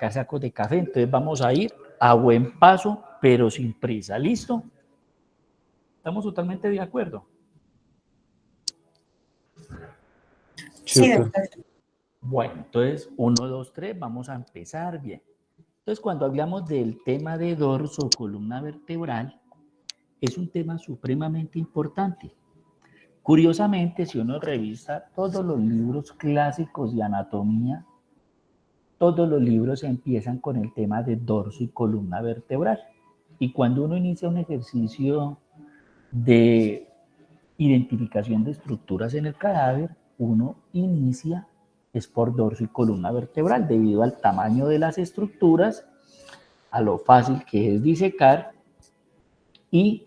casacos de café. Entonces vamos a ir a buen paso, pero sin prisa. ¿Listo? ¿Estamos totalmente de acuerdo? Sí, doctor. Bueno, entonces 1, 2, 3, vamos a empezar bien. Entonces, cuando hablamos del tema de dorso o columna vertebral, es un tema supremamente importante. Curiosamente, si uno revisa todos los libros clásicos de anatomía, todos los libros empiezan con el tema de dorso y columna vertebral. Y cuando uno inicia un ejercicio de identificación de estructuras en el cadáver, uno inicia es por dorso y columna vertebral, debido al tamaño de las estructuras, a lo fácil que es disecar y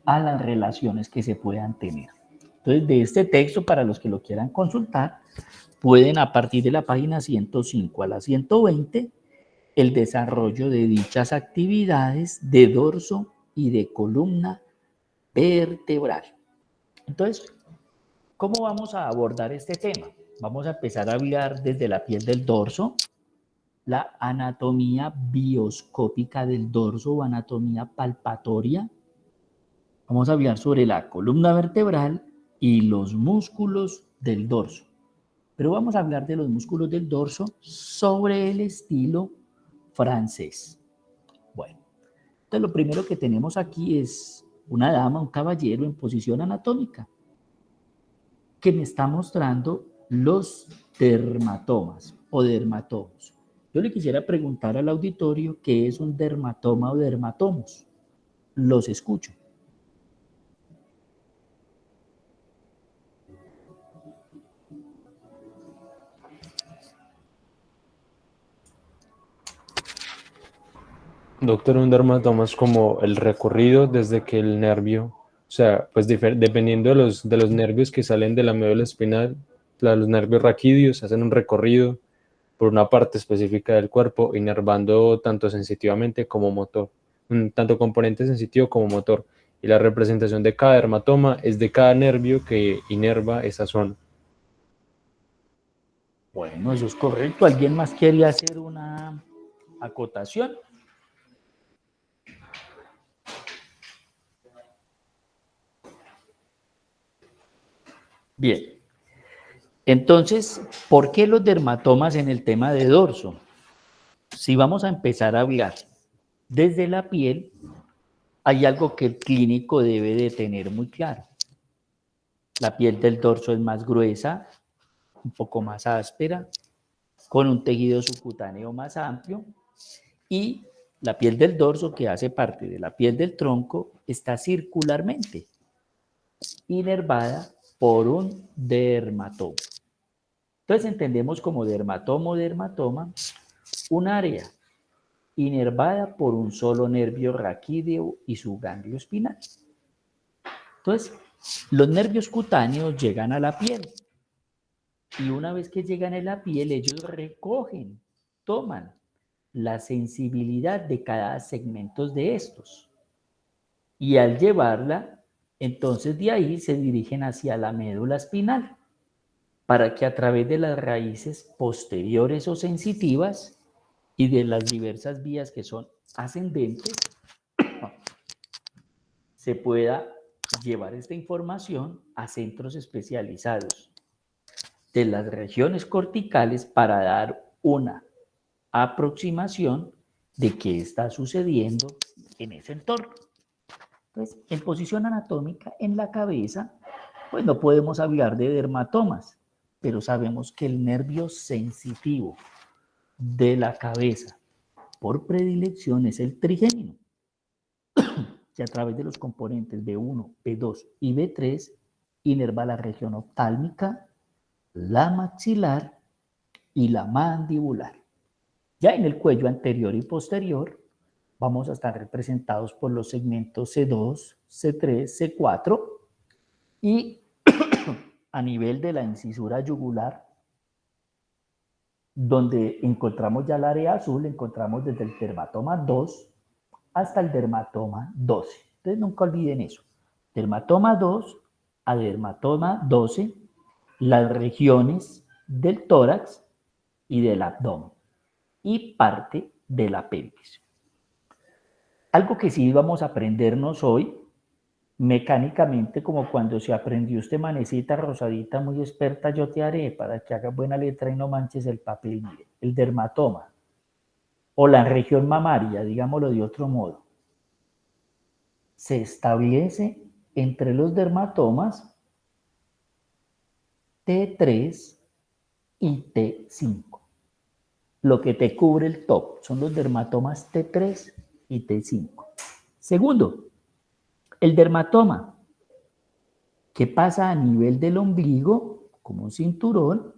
a las relaciones que se puedan tener. Entonces, de este texto, para los que lo quieran consultar, pueden a partir de la página 105 a la 120, el desarrollo de dichas actividades de dorso y de columna vertebral. Entonces, ¿cómo vamos a abordar este tema? Vamos a empezar a hablar desde la piel del dorso, la anatomía bioscópica del dorso o anatomía palpatoria. Vamos a hablar sobre la columna vertebral y los músculos del dorso. Pero vamos a hablar de los músculos del dorso sobre el estilo francés. Bueno, entonces lo primero que tenemos aquí es una dama, un caballero en posición anatómica, que me está mostrando los dermatomas o dermatomos. Yo le quisiera preguntar al auditorio qué es un dermatoma o dermatomos. Los escucho. Doctor, un dermatoma es como el recorrido desde que el nervio, o sea, pues dependiendo de los nervios que salen de la médula espinal, los nervios raquídeos hacen un recorrido por una parte específica del cuerpo, inervando tanto sensitivamente como motor, tanto componente sensitivo como motor. Y la representación de cada dermatoma es de cada nervio que inerva esa zona. Bueno, eso es correcto. ¿Alguien más quería hacer una acotación? Bien. Entonces, ¿por qué los dermatomas en el tema de dorso? Si vamos a empezar a hablar desde la piel, hay algo que el clínico debe de tener muy claro. La piel del dorso es más gruesa, un poco más áspera, con un tejido subcutáneo más amplio, y la piel del dorso, que hace parte de la piel del tronco, está circularmente inervada por un dermatoma. Entonces entendemos como dermatoma o dermatoma un área inervada por un solo nervio raquídeo y su ganglio espinal. Entonces, los nervios cutáneos llegan a la piel y una vez que llegan a la piel, ellos recogen, toman la sensibilidad de cada segmento de estos. Y al llevarla, entonces de ahí se dirigen hacia la médula espinal para que a través de las raíces posteriores o sensitivas y de las diversas vías que son ascendentes, se pueda llevar esta información a centros especializados de las regiones corticales para dar una aproximación de qué está sucediendo en ese entorno. Entonces, en posición anatómica, en la cabeza, pues no podemos hablar de dermatomas, pero sabemos que el nervio sensitivo de la cabeza por predilección es el trigémino, que a través de los componentes B1, B2 y B3 inerva la región oftálmica, la maxilar y la mandibular. Ya en el cuello anterior y posterior vamos a estar representados por los segmentos C2, C3, C4 y a nivel de la incisura yugular, donde encontramos ya el área azul, encontramos desde el dermatoma 2 hasta el dermatoma 12. Entonces nunca olviden eso. Dermatoma 2 a dermatoma 12, las regiones del tórax y del abdomen. y parte de la pelvis. Algo que sí vamos a aprendernos hoy, mecánicamente, como cuando se aprendió usted, manecita rosadita, muy experta, yo te haré para que hagas buena letra y no manches el papel. Mire, el dermatoma o la región mamaria, digámoslo de otro modo, se establece entre los dermatomas T3 y T5. Lo que te cubre el top son los dermatomas T3 y T5. Segundo, el dermatoma que pasa a nivel del ombligo, como un cinturón,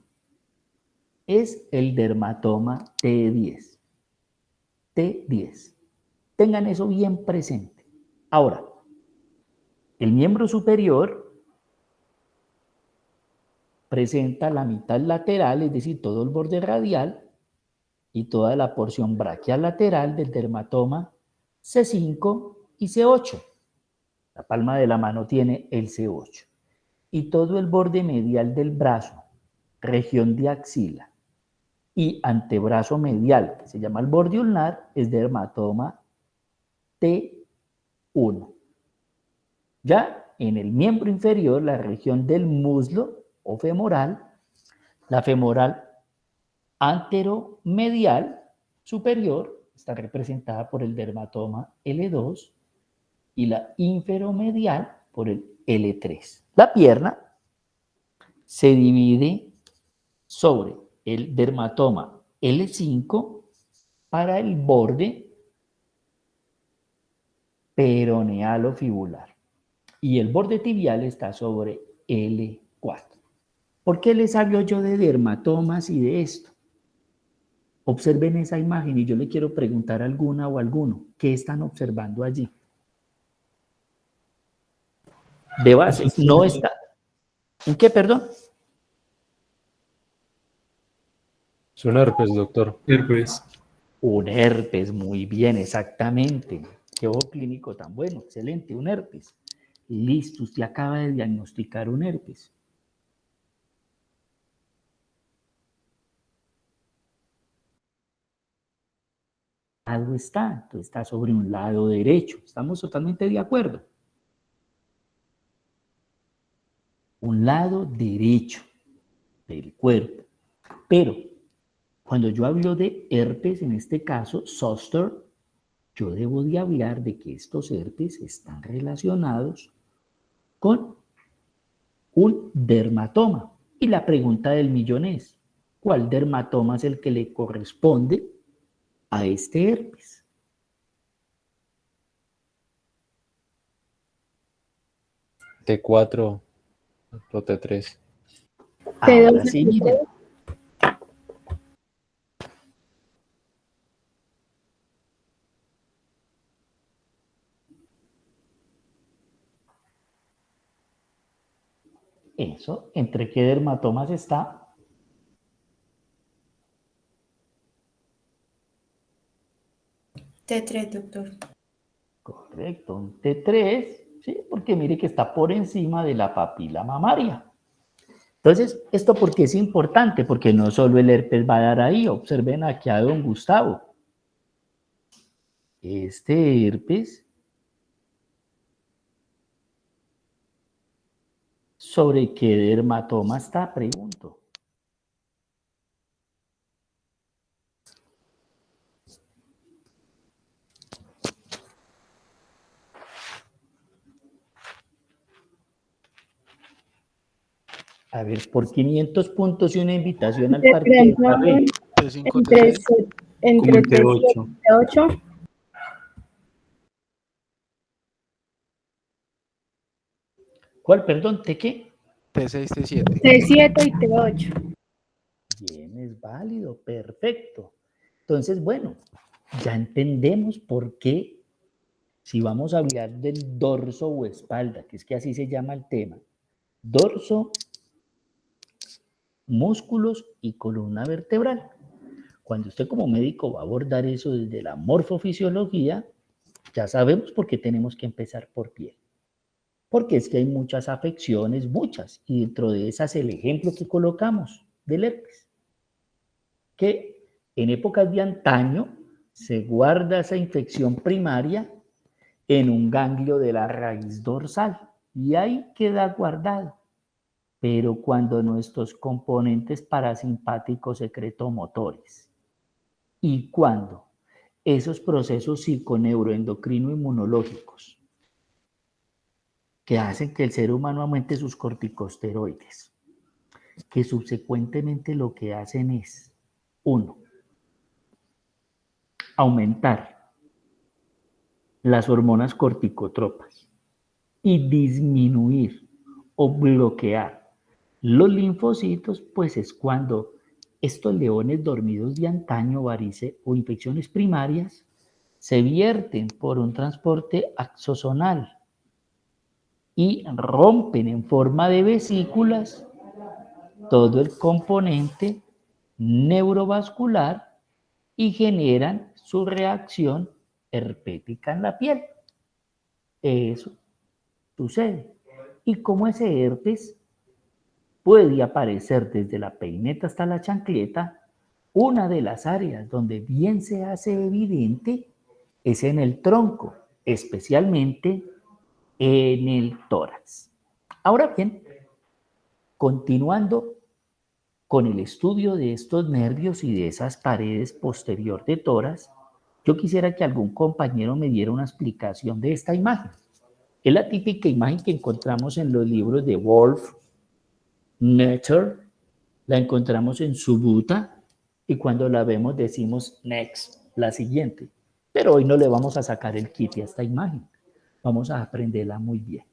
es el dermatoma T10. T10. Tengan eso bien presente. Ahora, el miembro superior presenta la mitad lateral, es decir, todo el borde radial y toda la porción braquial lateral del dermatoma C5 y C8. La palma de la mano tiene el C8. Y todo el borde medial del brazo, región de axila y antebrazo medial, que se llama el borde ulnar, es dermatoma T1. Ya en el miembro inferior, la región del muslo o femoral, la femoral anteromedial superior está representada por el dermatoma L2 y la inferomedial por el L3. La pierna se divide sobre el dermatoma L5 para el borde peroneal o fibular y el borde tibial está sobre L4. ¿Por qué les hablo yo de dermatomas y de esto? Observen esa imagen y yo le quiero preguntar a alguna o alguno, ¿qué están observando allí? De base, no está. ¿En qué, perdón? Es un herpes, doctor. Herpes. Un herpes, muy bien, exactamente. Qué ojo clínico tan bueno, excelente, un herpes. Listo, usted acaba de diagnosticar un herpes. Algo está, entonces está sobre un lado derecho. Estamos totalmente de acuerdo. Un lado derecho del cuerpo. Pero cuando yo hablo de herpes, en este caso, zoster, yo debo de hablar de que estos herpes están relacionados con un dermatoma. Y la pregunta del millón es, ¿cuál dermatoma es el que le corresponde a este herpes? T4 o T3. Ahora sí, miren. Eso, ¿entre qué dermatomas está? T3, doctor. Correcto, un T3, ¿sí? Porque mire que está por encima de la papila mamaria. Entonces, ¿esto por qué es importante? Porque no solo el herpes va a dar ahí. Observen aquí a don Gustavo. Este herpes, ¿sobre qué dermatoma está? Pregunto. A ver, por 500 puntos y una invitación al De parque del pronto, café. T5, entre, T6. entre Como T8. T7 y T8, ¿Cuál, perdón? ¿T qué? T6, T7. T7 y T8. Bien, es válido, perfecto. Entonces, bueno, ya entendemos por qué, si vamos a hablar del dorso o espalda, que es que así se llama el tema, dorso, músculos y columna vertebral. Cuando usted como médico va a abordar eso desde la morfofisiología, ya sabemos por qué tenemos que empezar por piel. Porque es que hay muchas afecciones, muchas, y dentro de esas el ejemplo que colocamos del herpes, que En épocas de antaño se guarda esa infección primaria en un ganglio de la raíz dorsal y ahí queda guardado. Pero cuando nuestros componentes parasimpáticos secretomotores y cuando esos procesos psiconeuroendocrino-inmunológicos que hacen que el ser humano aumente sus corticosteroides, que subsecuentemente lo que hacen es, uno, aumentar las hormonas corticotropas y disminuir o bloquear los linfocitos, pues es cuando estos leones dormidos de antaño, varices o infecciones primarias se vierten por un transporte axonal y rompen en forma de vesículas todo el componente neurovascular y generan su reacción herpética en la piel. Eso sucede. Y como ese herpes puede aparecer desde la peineta hasta la chancleta, una de las áreas donde bien se hace evidente es en el tronco, especialmente en el tórax. Ahora bien, continuando con el estudio de estos nervios y de esas paredes posterior de tórax, yo quisiera que algún compañero me diera una explicación de esta imagen. Es la típica imagen que encontramos en los libros de Wolf, Nature, la encontramos en Subuta y cuando la vemos decimos next, la siguiente. Pero hoy no le vamos a sacar el kit a esta imagen. Vamos a aprenderla muy bien.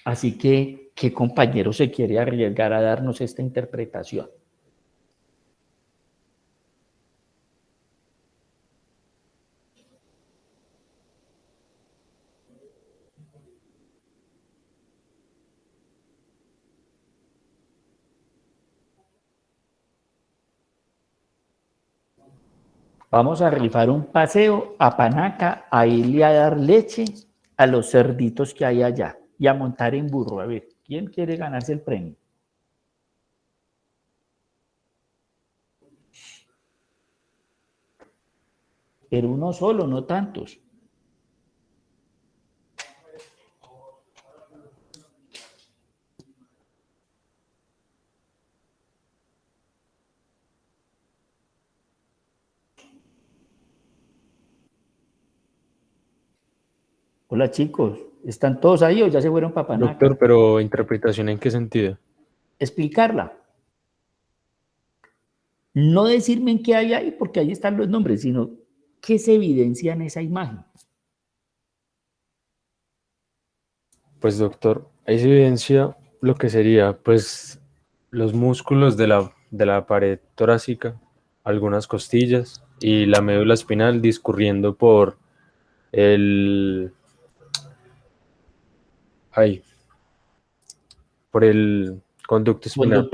Así que, ¿qué compañero se quiere arriesgar a darnos esta interpretación? Vamos a rifar un paseo a Panaca, a irle a dar leche a los cerditos que hay allá y a montar en burro. A ver, ¿quién quiere ganarse el premio? Pero uno solo, no tantos. Hola chicos, ¿están todos ahí o ya se fueron para Panaca? Doctor, pero ¿interpretación en qué sentido? Explicarla. No decirme en qué hay ahí, porque ahí están los nombres, sino qué se evidencia en esa imagen. Pues doctor, ahí se evidencia lo que sería pues los músculos de la pared torácica, algunas costillas y la médula espinal discurriendo por el por el conducto espinal,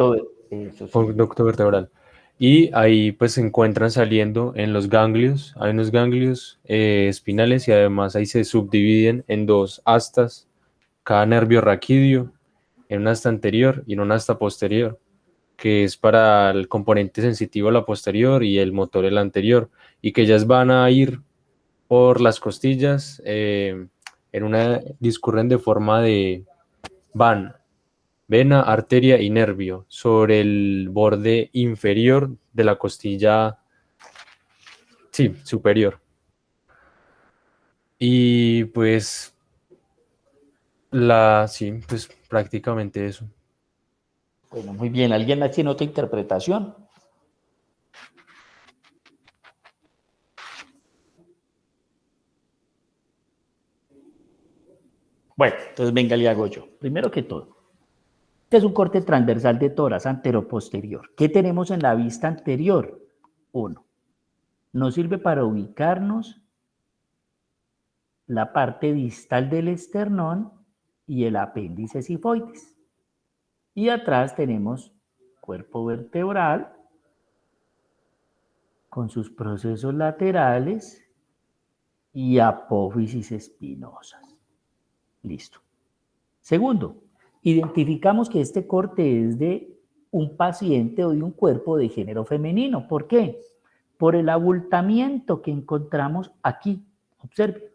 Eso sí. conducto vertebral. Y ahí pues se encuentran saliendo en los ganglios, hay unos ganglios espinales y además ahí se subdividen en dos astas, cada nervio raquídeo, en una asta anterior y en una asta posterior, que es para el componente sensitivo a la posterior y el motor el anterior, y que ellas van a ir por las costillas, discurren de forma de van, vena, arteria y nervio, sobre el borde inferior de la costilla, sí, superior. Y pues, sí, pues prácticamente eso. Bueno, muy bien. ¿Alguien más tiene otra interpretación? Bueno, entonces venga, le hago yo. Primero que todo, este es un corte transversal de tórax anteroposterior. ¿Qué tenemos en la vista anterior? Uno, nos sirve para ubicarnos la parte distal del esternón y el apéndice sifoides. Y atrás tenemos cuerpo vertebral con sus procesos laterales y apófisis espinosas. Listo. Segundo, identificamos que este corte es de un paciente o de un cuerpo de género femenino. ¿Por qué? por el abultamiento que encontramos aquí, observe,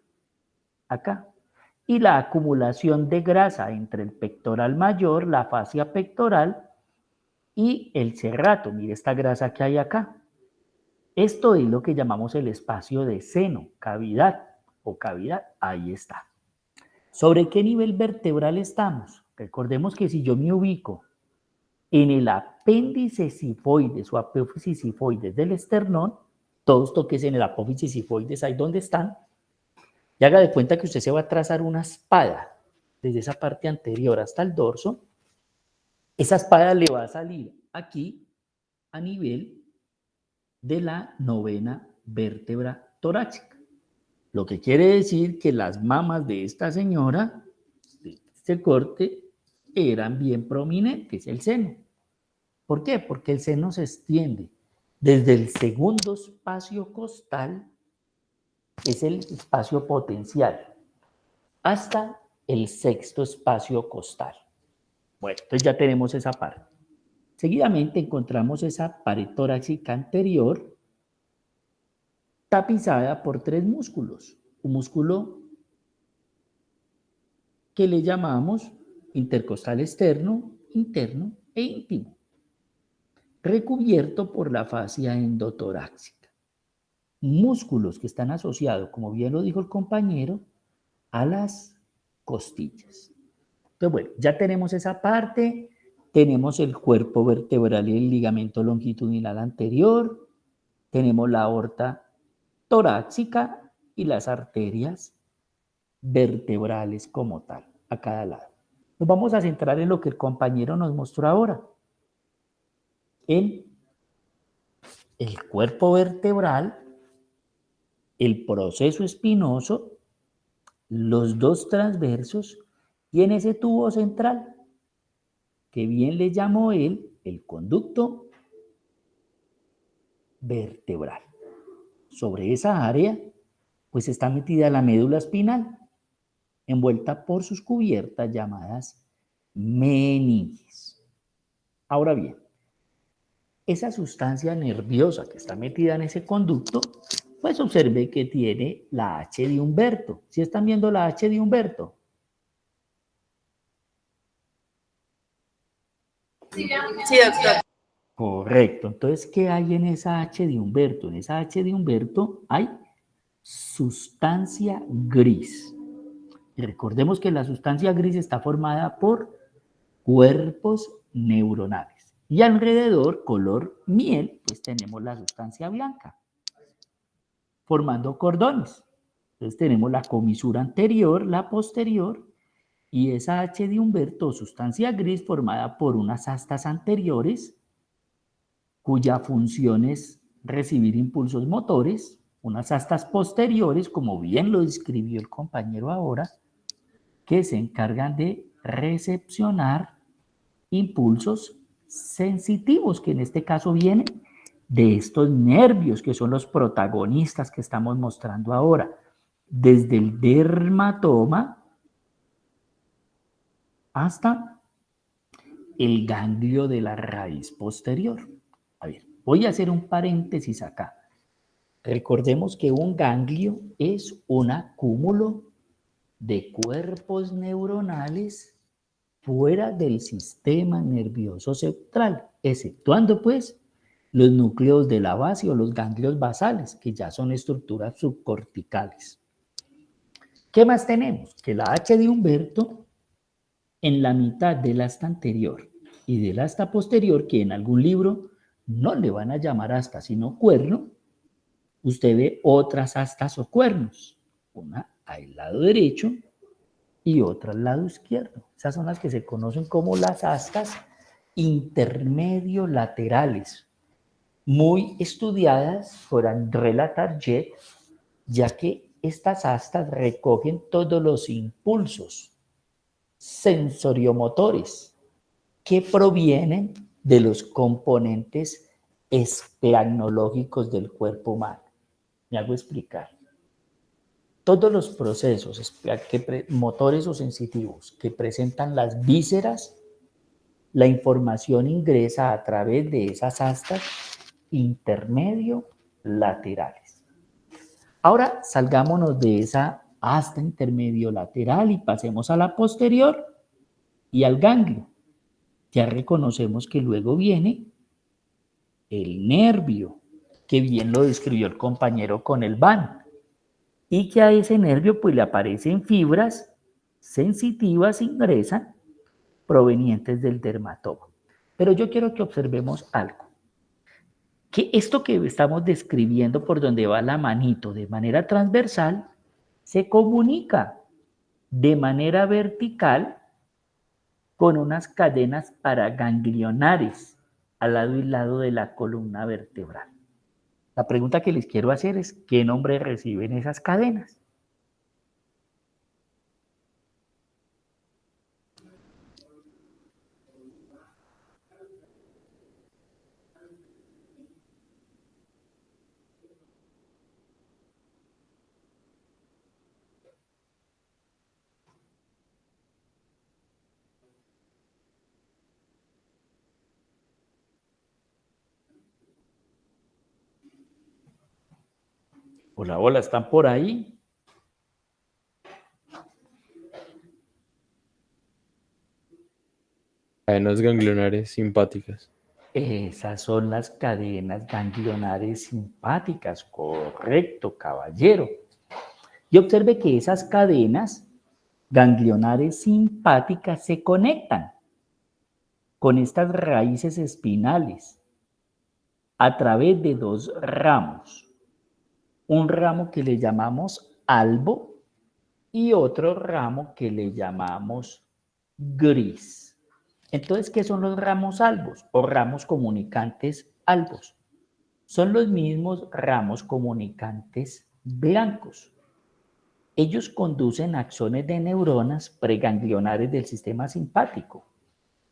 acá, y la acumulación de grasa entre el pectoral mayor, la fascia pectoral y el serrato. Mire esta grasa que hay acá. Esto es lo que llamamos el espacio de seno, cavidad o cavidad, ahí está. ¿Sobre qué nivel vertebral estamos? Recordemos que si yo me ubico en el apéndice sifoides o apófisis sifoides del esternón, todos toques en el apófisis sifoides, ahí donde están, y haga de cuenta que usted se va a trazar una espada desde esa parte anterior hasta el dorso. Esa espada le va a salir aquí a nivel de la 9ª vértebra torácica. Lo que quiere decir que las mamas de esta señora, de este corte, eran bien prominentes, el seno. ¿Por qué? Porque el seno se extiende desde el segundo espacio costal, es el espacio potencial, hasta el sexto espacio costal. Bueno, entonces ya tenemos esa parte. Seguidamente encontramos esa pared torácica anterior tapizada por 3 músculos. Un músculo que le llamamos intercostal externo, interno e íntimo, recubierto por la fascia endotorácica. Músculos que están asociados, como bien lo dijo el compañero, a las costillas. Entonces, bueno, ya tenemos esa parte, tenemos el cuerpo vertebral y el ligamento longitudinal anterior, tenemos la aorta torácica y las arterias vertebrales como tal, a cada lado. Nos vamos a centrar en lo que el compañero nos mostró ahora, en el cuerpo vertebral, el proceso espinoso, los 2 transversos y en ese tubo central, que bien le llamó él el conducto vertebral. Sobre esa área, pues está metida la médula espinal, envuelta por sus cubiertas llamadas meninges. Ahora bien, esa sustancia nerviosa que está metida en ese conducto, pues observe que tiene la H de Humberto. ¿Sí están viendo la H de Humberto? Sí, doctor. Correcto. Entonces, ¿qué hay en esa H de Humberto? En esa H de Humberto hay sustancia gris. Y recordemos que la sustancia gris está formada por cuerpos neuronales. Y alrededor, color miel, pues tenemos la sustancia blanca, formando cordones. Entonces tenemos la comisura anterior, la posterior, y esa H de Humberto, sustancia gris formada por unas astas anteriores, cuya función es recibir impulsos motores, unas astas posteriores, como bien lo describió el compañero ahora, que se encargan de recepcionar impulsos sensitivos, que en este caso vienen de estos nervios, que son los protagonistas que estamos mostrando ahora, desde el dermatoma hasta el ganglio de la raíz posterior. A ver, voy a hacer un paréntesis acá. Recordemos que un ganglio es un acúmulo de cuerpos neuronales fuera del sistema nervioso central, exceptuando pues los núcleos de la base o los ganglios basales, que ya son estructuras subcorticales. ¿Qué más tenemos? Que la H de Humberto, en la mitad del asta anterior y del asta posterior, que en algún libro no le van a llamar asta, sino cuerno, usted ve otras astas o cuernos, una al lado derecho y otra al lado izquierdo. Esas son las que se conocen como las astas intermedio laterales, muy estudiadas por André Latarjet, ya que estas astas recogen todos los impulsos sensoriomotores que provienen de los componentes esplagmológicos del cuerpo humano. Me hago explicar. Todos los procesos motores o sensitivos que presentan las vísceras, la información ingresa a través de esas astas intermedio laterales. Ahora salgámonos de esa asta intermedio lateral y pasemos a la posterior y al ganglio. Ya reconocemos que luego viene el nervio, que bien lo describió el compañero con el van, y que a ese nervio pues le aparecen fibras sensitivas, ingresan, provenientes del dermatoma. Pero yo quiero que observemos algo. Que esto que estamos describiendo por donde va la manito de manera transversal, se comunica de manera vertical con unas cadenas paraganglionares al lado y lado de la columna vertebral. La pregunta que les quiero hacer es, ¿qué nombre reciben esas cadenas? Hola, hola, ¿están por ahí? Cadenas ganglionares simpáticas. Esas son las cadenas ganglionares simpáticas, correcto, caballero. Y observe que esas cadenas ganglionares simpáticas se conectan con estas raíces espinales a través de dos ramos. Un ramo que le llamamos albo y otro ramo que le llamamos gris. Entonces, ¿qué son los ramos albos o ramos comunicantes albos? Son los mismos ramos comunicantes blancos. Ellos conducen axones de neuronas preganglionares del sistema simpático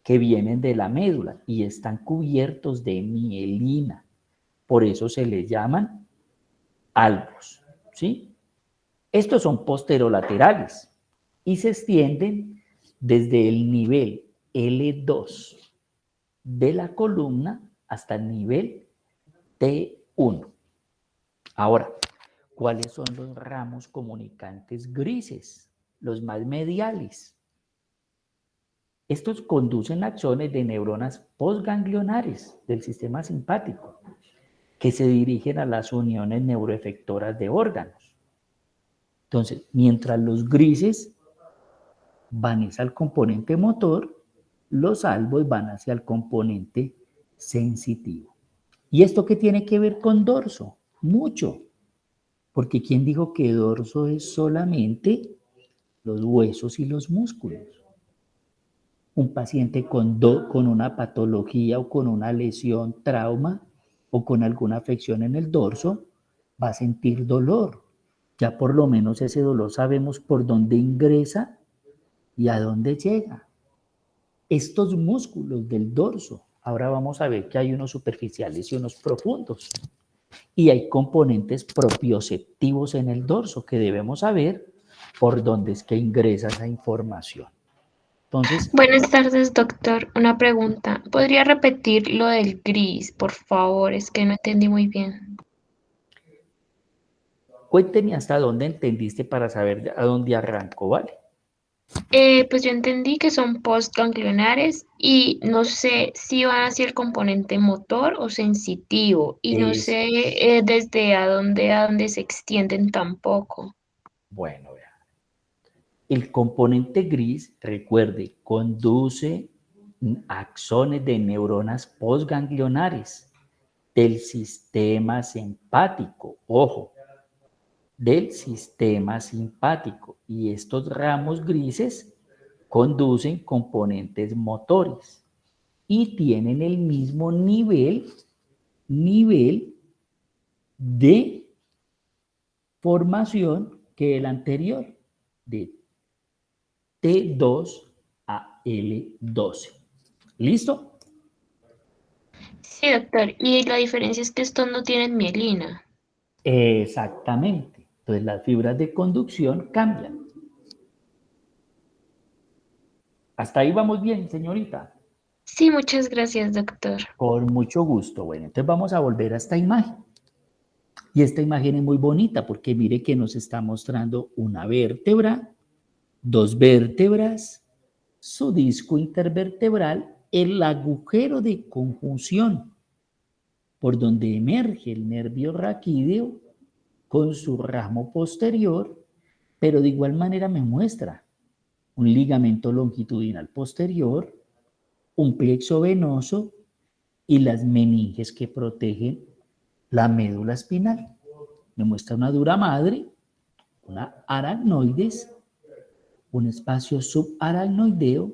que vienen de la médula y están cubiertos de mielina. Por eso se les llaman albos, ¿sí? Estos son posterolaterales y se extienden desde el nivel L2 de la columna hasta el nivel T1. Ahora, ¿cuáles son los ramos comunicantes grises? Los más mediales. Estos conducen axones de neuronas postganglionares del sistema simpático que se dirigen a las uniones neuroefectoras de órganos. Entonces, mientras los grises van hacia el componente motor, los albos van hacia el componente sensitivo. ¿Y esto qué tiene que ver con dorso? Mucho. Porque ¿quién dijo que dorso es solamente los huesos y los músculos? Un paciente con una patología o con una lesión, trauma o con alguna afección en el dorso va a sentir dolor. Ya por lo menos ese dolor sabemos por dónde ingresa y a dónde llega. Estos músculos del dorso, ahora vamos a ver que hay unos superficiales y unos profundos. Y hay componentes propioceptivos en el dorso que debemos saber por dónde es que ingresa esa información. Entonces, Buenas tardes, doctor. Una pregunta. ¿Podría repetir lo del gris, por favor? Es que no entendí muy bien. cuénteme hasta dónde entendiste para saber a dónde arrancó, ¿vale? Pues yo entendí que son postganglionares y no sé si van hacia el componente motor o sensitivo y no Es, sé desde a dónde se extienden tampoco. bueno, vea. El componente gris, recuerde, conduce axones de neuronas postganglionares del sistema simpático. Ojo, del sistema simpático. Y estos ramos grises conducen componentes motores y tienen el mismo nivel de formación que el anterior, de T2 a L12. ¿Listo? Sí, doctor. Y la diferencia es que estos no tienen mielina. Exactamente. Entonces las fibras de conducción cambian. Hasta ahí vamos bien, señorita. Sí, muchas gracias, doctor. Con mucho gusto. Bueno, entonces vamos a volver a esta imagen. Y esta imagen es muy bonita porque mire que nos está mostrando una vértebra, dos vértebras, su disco intervertebral, el agujero de conjunción por donde emerge el nervio raquídeo con su ramo posterior, pero de igual manera me muestra un ligamento longitudinal posterior, un plexo venoso y las meninges que protegen la médula espinal. Me muestra una dura madre, una aracnoides, un espacio subaracnoideo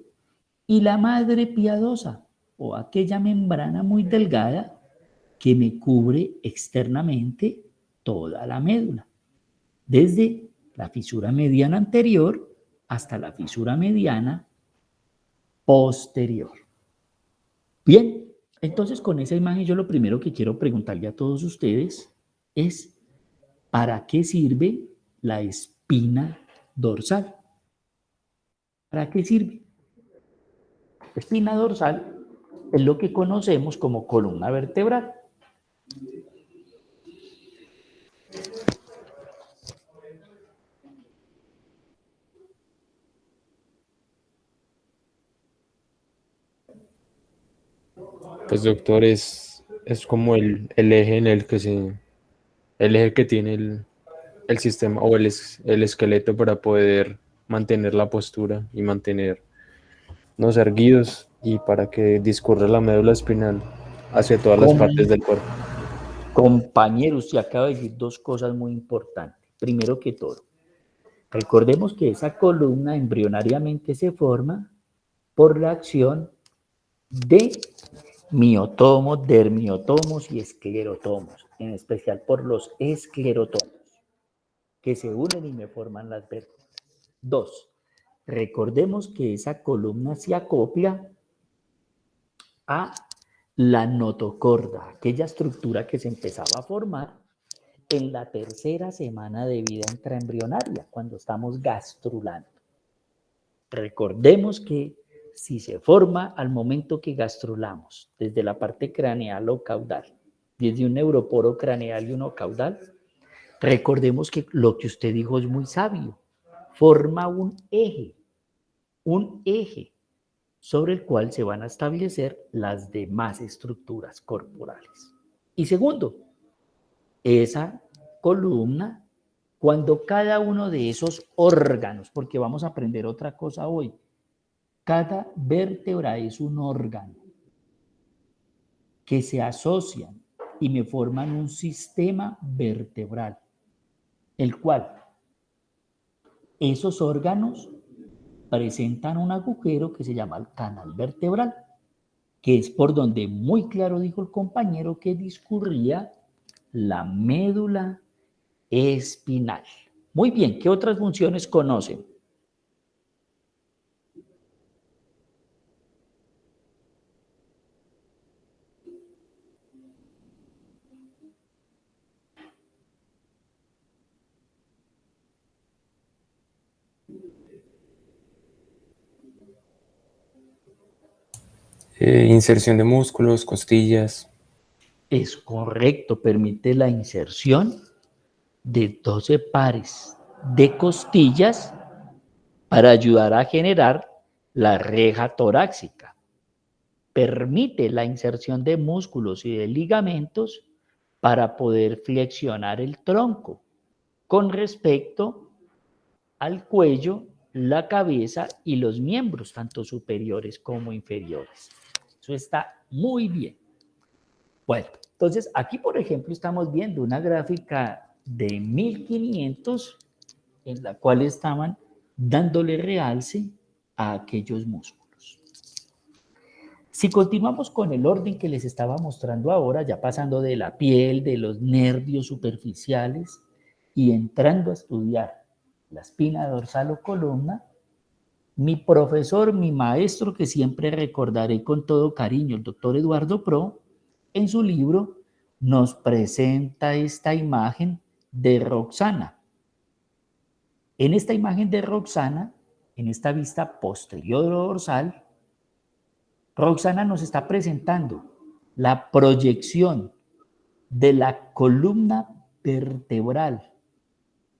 y la madre piadosa o aquella membrana muy delgada que me cubre externamente toda la médula, desde la fisura mediana anterior hasta la fisura mediana posterior. Bien, entonces con esa imagen yo lo primero que quiero preguntarle a todos ustedes es ¿para qué sirve la espina dorsal? ¿Para qué sirve? La espina dorsal es lo que conocemos como columna vertebral. Pues doctor, es como el eje en el que el eje que tiene el sistema o el esqueleto para poder mantener la postura y mantenernos erguidos y para que discurra la médula espinal hacia todas las partes del cuerpo. Compañero, usted acaba de decir dos cosas muy importantes. Primero que todo, recordemos que esa columna embrionariamente se forma por la acción de miotomos, dermiotomos y esclerotomos, en especial por los esclerotomos, que se unen y me forman las vértebras. Dos, recordemos que esa columna se acopla a la notocorda, aquella estructura que se empezaba a formar en la tercera semana de vida intraembrionaria, cuando estamos gastrulando. Recordemos que si se forma al momento que gastrulamos, desde la parte craneal o caudal, desde un neuroporo craneal y uno caudal, recordemos que lo que usted dijo es muy sabio, forma un eje sobre el cual se van a establecer las demás estructuras corporales. Y segundo, esa columna, cuando cada uno de esos órganos, porque vamos a aprender otra cosa hoy, cada vértebra es un órgano que se asocian y me forman un sistema vertebral, el cual esos órganos presentan un agujero que se llama el canal vertebral, que es por donde muy claro dijo el compañero que discurría la médula espinal. Muy bien, ¿qué otras funciones conocen? Inserción de músculos, costillas. Es correcto, permite la inserción de 12 pares de costillas para ayudar a generar la reja torácica. Permite la inserción de músculos y de ligamentos para poder flexionar el tronco con respecto al cuello, la cabeza y los miembros, tanto superiores como inferiores. Eso está muy bien. Bueno, entonces aquí, por ejemplo, estamos viendo una gráfica de 1500 en la cual estaban dándole realce a aquellos músculos. Si continuamos con el orden que les estaba mostrando ahora, ya pasando de la piel, de los nervios superficiales y entrando a estudiar la espina dorsal o columna, mi profesor, mi maestro, que siempre recordaré con todo cariño, el doctor Eduardo Pro, en su libro nos presenta esta imagen de Roxana. En esta imagen de Roxana, en esta vista posterior dorsal, Roxana nos está presentando la proyección de la columna vertebral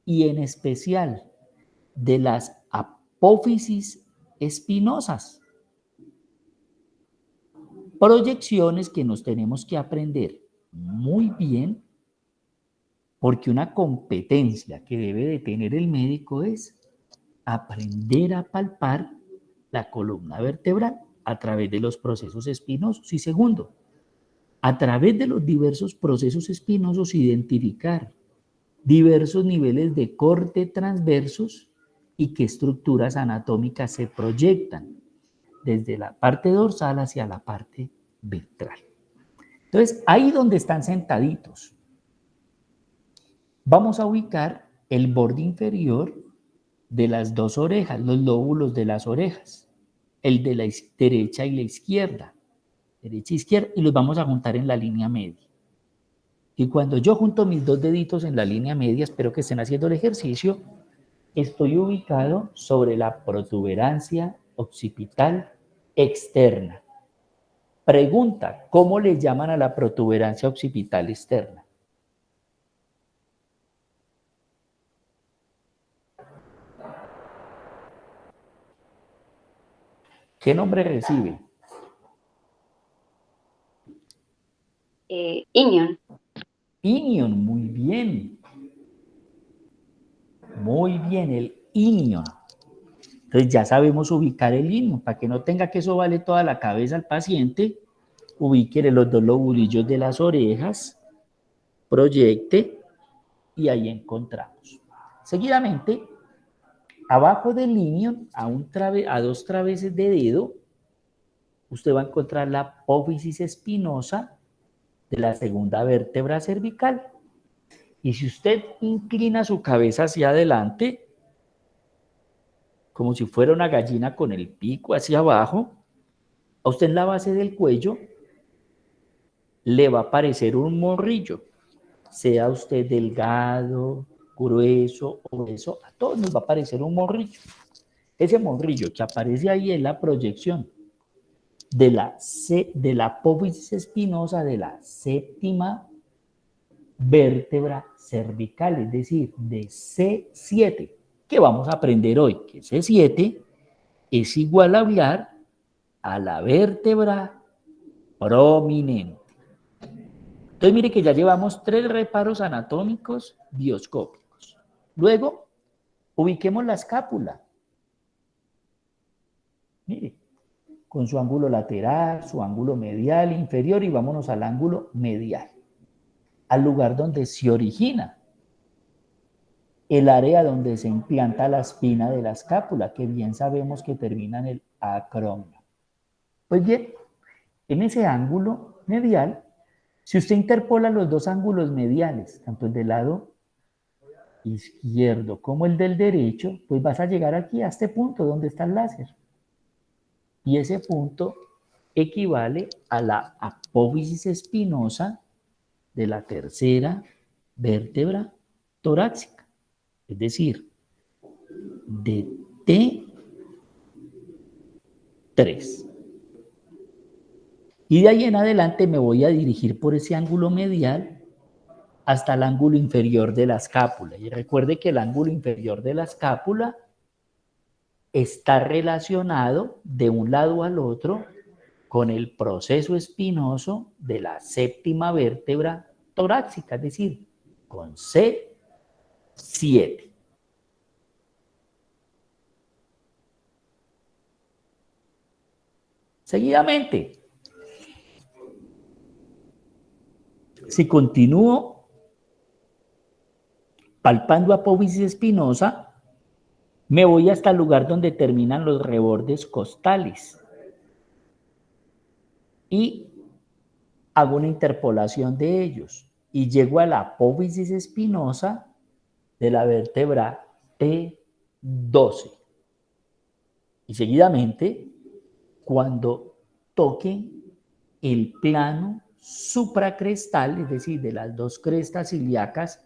y en especial de las apófisis espinosas. Proyecciones que nos tenemos que aprender muy bien, porque una competencia que debe de tener el médico es aprender a palpar la columna vertebral a través de los procesos espinosos. Y segundo, a través de los diversos procesos espinosos, identificar diversos niveles de corte transversos y qué estructuras anatómicas se proyectan desde la parte dorsal hacia la parte ventral. Entonces, ahí donde están sentaditos, vamos a ubicar el borde inferior de las dos orejas, los lóbulos de las orejas, el de la derecha y la izquierda, derecha e izquierda, y los vamos a juntar en la línea media. Y cuando yo junto mis dos deditos en la línea media, espero que estén haciendo el ejercicio, estoy ubicado sobre la protuberancia occipital externa. Pregunta, ¿cómo le llaman a la protuberancia occipital externa? ¿Qué nombre recibe? Inion. Inion, muy bien. Muy bien, el inion. Entonces ya sabemos ubicar el inion, para que no tenga que sobarle toda la cabeza al paciente, ubíquele los dos lobulillos de las orejas, proyecte y ahí encontramos. Seguidamente, abajo del inion, a dos traveses de dedo, usted va a encontrar la apófisis espinosa de la segunda vértebra cervical. Y si usted inclina su cabeza hacia adelante, como si fuera una gallina con el pico hacia abajo, a usted en la base del cuello le va a aparecer un morrillo. Sea usted delgado, grueso, obeso, a todos nos va a aparecer un morrillo. Ese morrillo que aparece ahí es la proyección de la apófisis espinosa de la séptima vértebra cervical, es decir, de C7, que vamos a aprender hoy, que C7 es igual a hablar a la vértebra prominente. Entonces, mire que ya llevamos 3 reparos anatómicos bioscópicos. Luego, ubiquemos la escápula. Mire, con su ángulo lateral, su ángulo medial, inferior, y vámonos al ángulo medial, al lugar donde se origina el área donde se implanta la espina de la escápula, que bien sabemos que termina en el acromio. Pues bien, en ese ángulo medial, si usted interpola los dos ángulos mediales, tanto el del lado izquierdo como el del derecho, pues vas a llegar aquí a este punto donde está el láser. Y ese punto equivale a la apófisis espinosa de la tercera vértebra torácica, es decir, de T3. Y de ahí en adelante me voy a dirigir por ese ángulo medial hasta el ángulo inferior de la escápula. Y recuerde que el ángulo inferior de la escápula está relacionado de un lado al otro con el proceso espinoso de la séptima vértebra torácica, es decir, con C7. Seguidamente, si continúo palpando apófisis espinosa, me voy hasta el lugar donde terminan los rebordes costales y hago una interpolación de ellos y llego a la apófisis espinosa de la vértebra T12. Y seguidamente, cuando toque el plano supracrestal, es decir, de las dos crestas ilíacas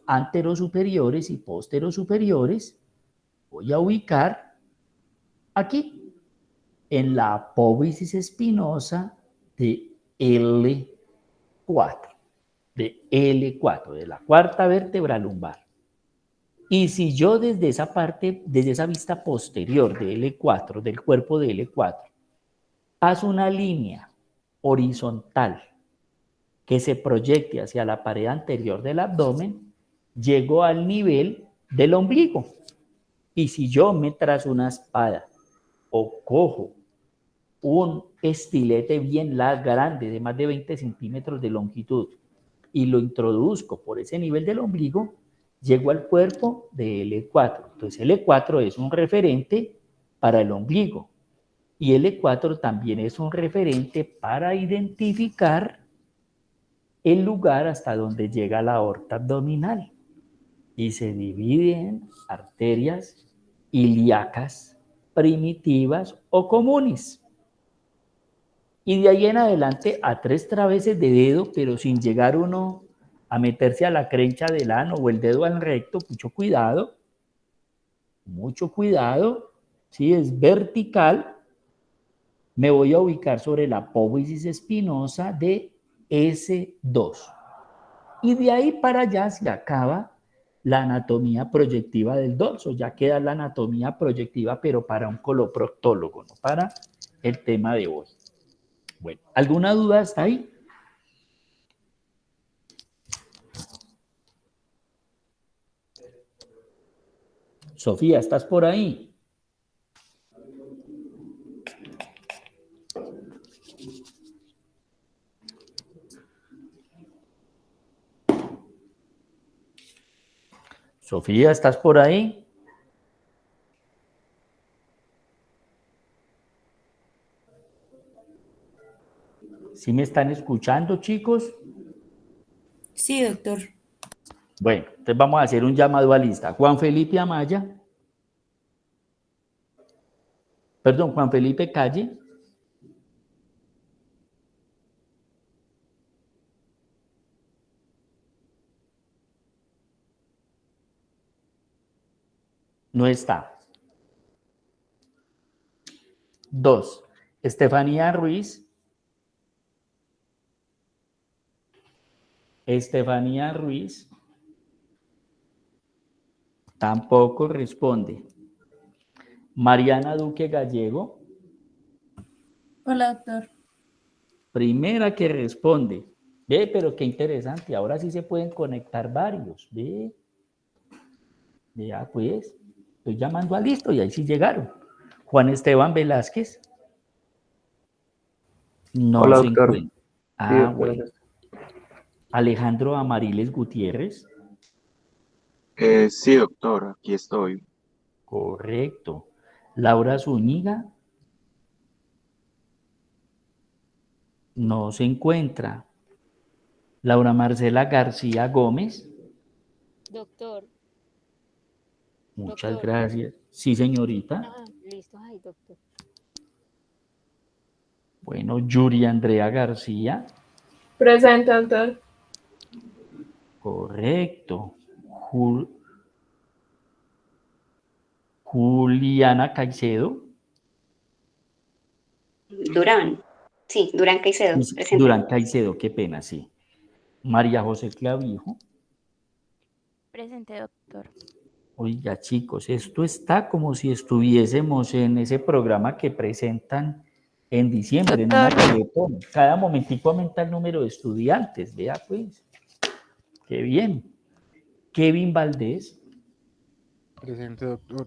anterosuperiores y posterosuperiores, voy a ubicar aquí, en la apófisis espinosa de L4. de L4, de la cuarta vértebra lumbar. Y si yo desde esa parte, desde esa vista posterior de L4, del cuerpo de L4, paso una línea horizontal que se proyecte hacia la pared anterior del abdomen, llego al nivel del ombligo. Y si yo me trazo una espada o cojo un estilete bien grande de más de 20 centímetros de longitud y lo introduzco por ese nivel del ombligo, llego al cuerpo de L4. Entonces L4 es un referente para el ombligo y L4 también es un referente para identificar el lugar hasta donde llega la aorta abdominal y se divide en arterias ilíacas, primitivas o comunes. Y de ahí en adelante a 3 traveses de dedo, pero sin llegar uno a meterse a la crencha del ano o el dedo al recto, mucho cuidado, si es vertical, me voy a ubicar sobre la apófisis espinosa de S2. Y de ahí para allá se acaba la anatomía proyectiva del dorso, ya queda la anatomía proyectiva, pero para un coloproctólogo, no para el tema de hoy. Bueno, ¿alguna duda hasta ahí? Sofía, ¿estás por ahí? Sofía, ¿estás por ahí? ¿Sí me están escuchando, chicos? Sí, doctor. Bueno, entonces vamos a hacer un llamado a lista. Juan Felipe Amaya. Perdón, Juan Felipe Calle. No está. 2. Estefanía Ruiz. Estefanía Ruiz. Tampoco responde. Mariana Duque Gallego. Hola, doctor. Primera que responde. Ve, pero qué interesante. Ahora sí se pueden conectar varios. Ve. Ya pues. Estoy llamando a listo y ahí sí llegaron. Juan Esteban Velázquez. No Hola, se doctor. encuentra. Sí, doctor. Bueno. Alejandro Amariles Gutiérrez. Sí, doctor, aquí estoy. Correcto. Laura Zúñiga. No se encuentra. Laura Marcela García Gómez. Doctor, Muchas doctor. gracias. Sí, señorita. Ah, listo, ay, doctor. Bueno, Yuri Andrea García. Presente, doctor. Correcto. Juliana Caicedo. Durán. Sí, Durán Caicedo, presente. Durán Caicedo, qué pena, sí. María José Clavijo. Presente, doctor. Oiga, chicos, esto está como si estuviésemos en ese programa que presentan en diciembre, en una teletón. Cada momentico aumenta el número de estudiantes, vea pues. Qué bien. Kevin Valdés. Presente, doctor.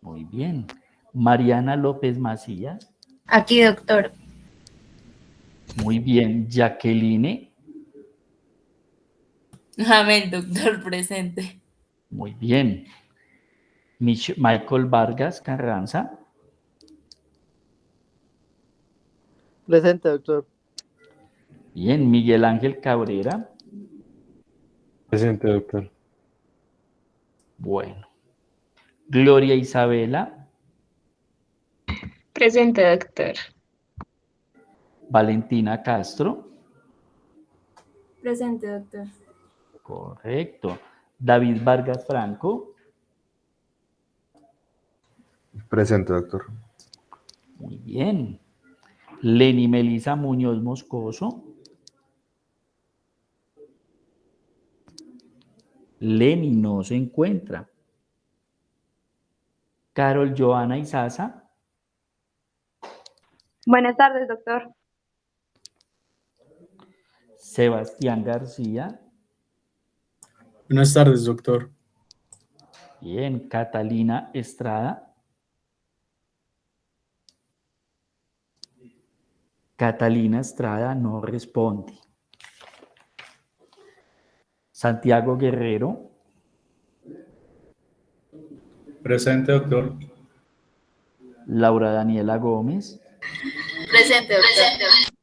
Muy bien. Mariana López Macías. Aquí, doctor. Muy bien. Jacqueline. Amén, doctor, presente. Muy bien. Michael Vargas Carranza. Presente, doctor. Bien. Miguel Ángel Cabrera. Presente, doctor. Bueno. Gloria Isabela. Presente, doctor. Valentina Castro. Presente, doctor. Correcto. David Vargas Franco. Presente, doctor. Muy bien. Leni Melisa Muñoz Moscoso. Lenny no se encuentra. Carol Joana Isaza. Buenas tardes, doctor. Sebastián García. Buenas tardes, doctor. Bien, Catalina Estrada. Catalina Estrada no responde. Santiago Guerrero. Presente, doctor. Laura Daniela Gómez. Presente, doctor.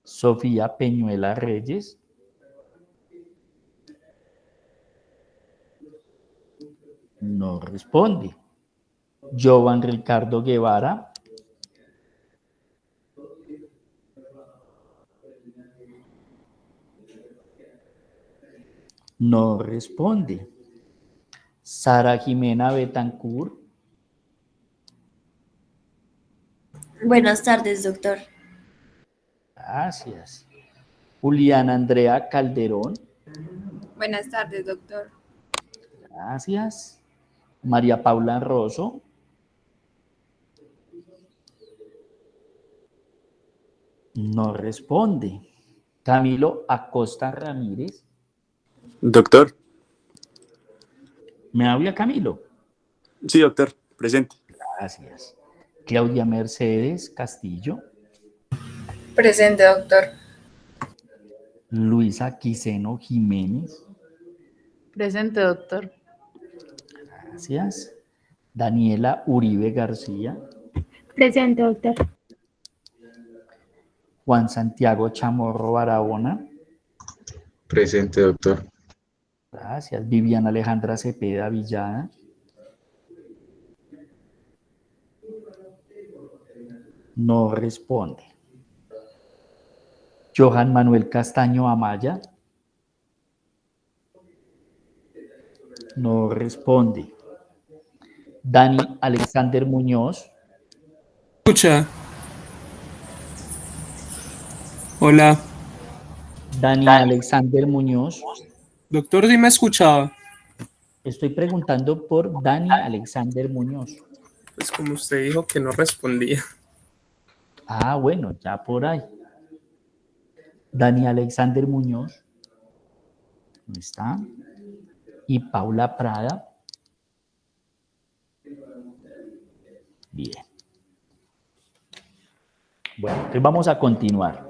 Sofía Peñuela Reyes. No responde. Jovan Ricardo Guevara. No responde. Sara Jimena Betancourt. Buenas tardes, doctor. Gracias. Juliana Andrea Calderón. Buenas tardes, doctor. Gracias. María Paula Rosso. No responde. Camilo Acosta Ramírez. Doctor. ¿Me habla Camilo? Sí, doctor. Presente. Gracias. Claudia Mercedes Castillo. Presente, doctor. Luisa Quiseno Jiménez. Presente, doctor. Gracias. Daniela Uribe García. Presente, doctor. Juan Santiago Chamorro Barahona. Presente, doctor. Gracias. Viviana Alejandra Cepeda Villada. No responde. Johan Manuel Castaño Amaya. No responde. Dani Alexander Muñoz. Escucha. Hola. Dani Alexander Muñoz. Doctor, ¿sí me escuchaba? Estoy preguntando por Dani Alexander Muñoz. Pues como usted dijo que no respondía. Ah, bueno, ya por ahí. Dani Alexander Muñoz. ¿Dónde está? Y Paula Prada. Bien. Bueno, entonces vamos a continuar.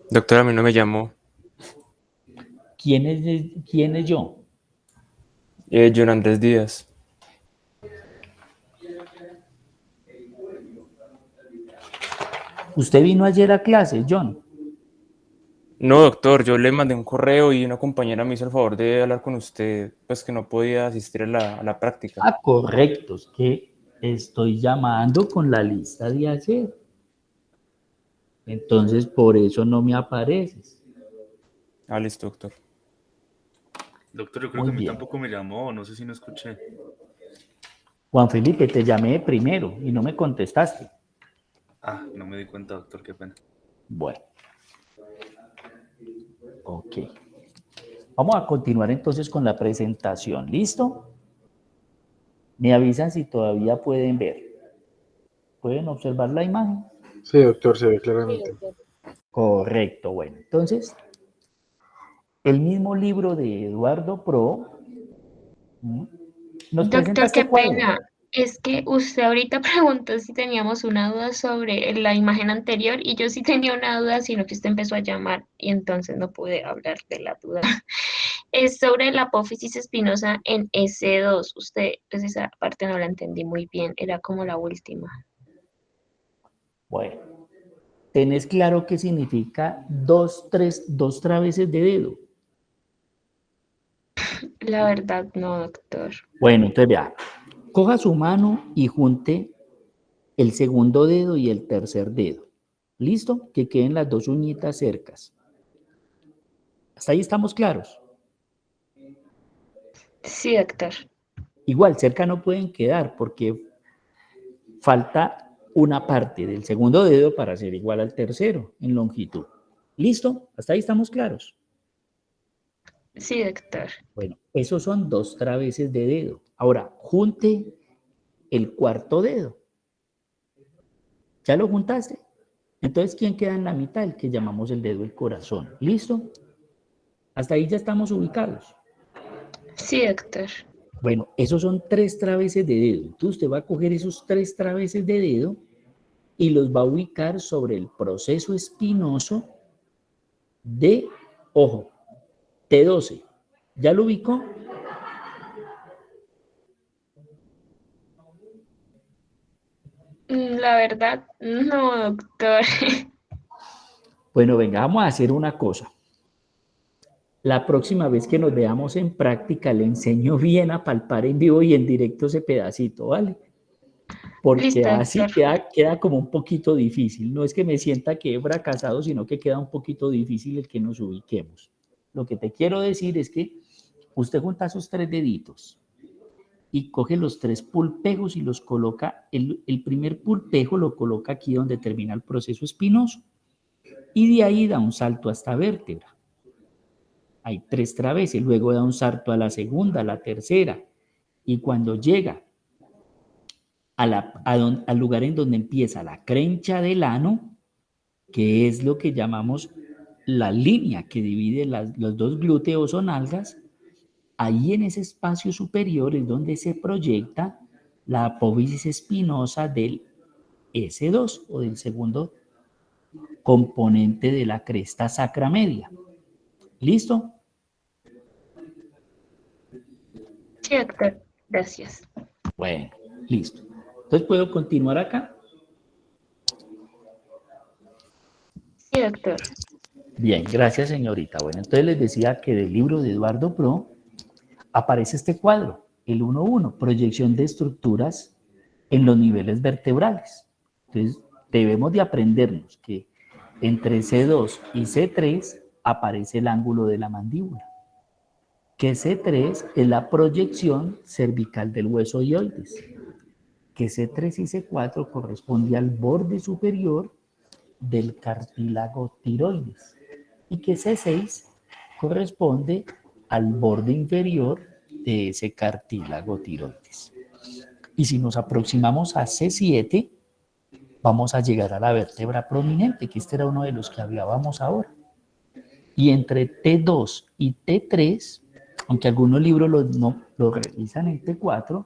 Doctor, a mí no me llamó. ¿Quién es yo? John Andrés Díaz. ¿Usted vino ayer a clase, John? No, doctor, yo le mandé un correo y una compañera me hizo el favor de hablar con usted, pues que no podía asistir a la práctica. Ah, correcto, es que estoy llamando con la lista de ayer. Entonces, por eso no me apareces. Ah, listo, doctor. Doctor, yo creo Muy que a mí bien. tampoco me llamó, no sé si no escuché. Juan Felipe, te llamé primero y no me contestaste. Ah, no me di cuenta, doctor, qué pena. Bueno. Ok. Vamos a continuar entonces con la presentación. ¿Listo? Me avisan si todavía pueden ver. ¿Pueden observar la imagen? Sí, doctor, se ve Sí, claramente. doctor. Correcto. Bueno, entonces, el mismo libro de Eduardo Pro nos presenta Doctor, qué este cuadro. pena. Es que usted ahorita preguntó si teníamos una duda sobre la imagen anterior y yo sí tenía una duda, sino que usted empezó a llamar y entonces no pude hablar de la duda. Es sobre la apófisis espinosa en S2. Usted, pues esa parte no la entendí muy bien, era como la última. Bueno, ¿tenés claro qué significa dos traveses de dedo? La verdad, no, doctor. Bueno, entonces vea, coja su mano y junte el segundo dedo y el tercer dedo. ¿Listo? Que queden las dos uñitas cercas. ¿Hasta ahí estamos claros? Sí, doctor. Igual, cerca no pueden quedar porque falta una parte del segundo dedo para ser igual al tercero en longitud. ¿Listo? ¿Hasta ahí estamos claros? Sí, doctor. Bueno, esos son 2 traveses de dedo. Ahora, junte el cuarto dedo. ¿Ya lo juntaste? Entonces, ¿quién queda en la mitad? El que llamamos el dedo del corazón. ¿Listo? Hasta ahí ya estamos ubicados. Sí, doctor. Bueno, esos son 3 traveses de dedo. Entonces, usted va a coger esos 3 traveses de dedo y los va a ubicar sobre el proceso espinoso de, ojo, T12. ¿Ya lo ubicó? La verdad, no, doctor. Bueno, venga, vamos a hacer una cosa. La próxima vez que nos veamos en práctica, le enseño bien a palpar en vivo y en directo ese pedacito, ¿vale? Porque Listo, así doctor. queda como un poquito difícil. No es que me sienta que he fracasado, sino que queda un poquito difícil el que nos ubiquemos. Lo que te quiero decir es que usted junta esos 3 deditos y coge los 3 pulpejos y los coloca, el primer pulpejo lo coloca aquí donde termina el proceso espinoso y de ahí da un salto a esta vértebra. Hay 3 traveses, luego da un salto a la segunda, a la tercera, y cuando llega al lugar en donde empieza la crencha del ano, que es lo que llamamos la línea que divide los 2 glúteos o nalgas, ahí en ese espacio superior es donde se proyecta la apófisis espinosa del S2 o del segundo componente de la cresta sacra media. ¿Listo? Sí, doctor. Gracias. Bueno, listo. Entonces, ¿puedo continuar acá? Sí, doctor. Bien, gracias, señorita. Bueno, entonces les decía que del libro de Eduardo Pro aparece este cuadro, el 1.1, proyección de estructuras en los niveles vertebrales. Entonces, debemos de aprendernos que entre C2 y C3 aparece el ángulo de la mandíbula, que C3 es la proyección cervical del hueso hioides, que C3 y C4 corresponde al borde superior del cartílago tiroides y que C6 corresponde al borde inferior de ese cartílago tiroides. Y si nos aproximamos a C7, vamos a llegar a la vértebra prominente, que este era uno de los que hablábamos ahora. Y entre T2 y T3, aunque algunos libros no lo realizan en T4,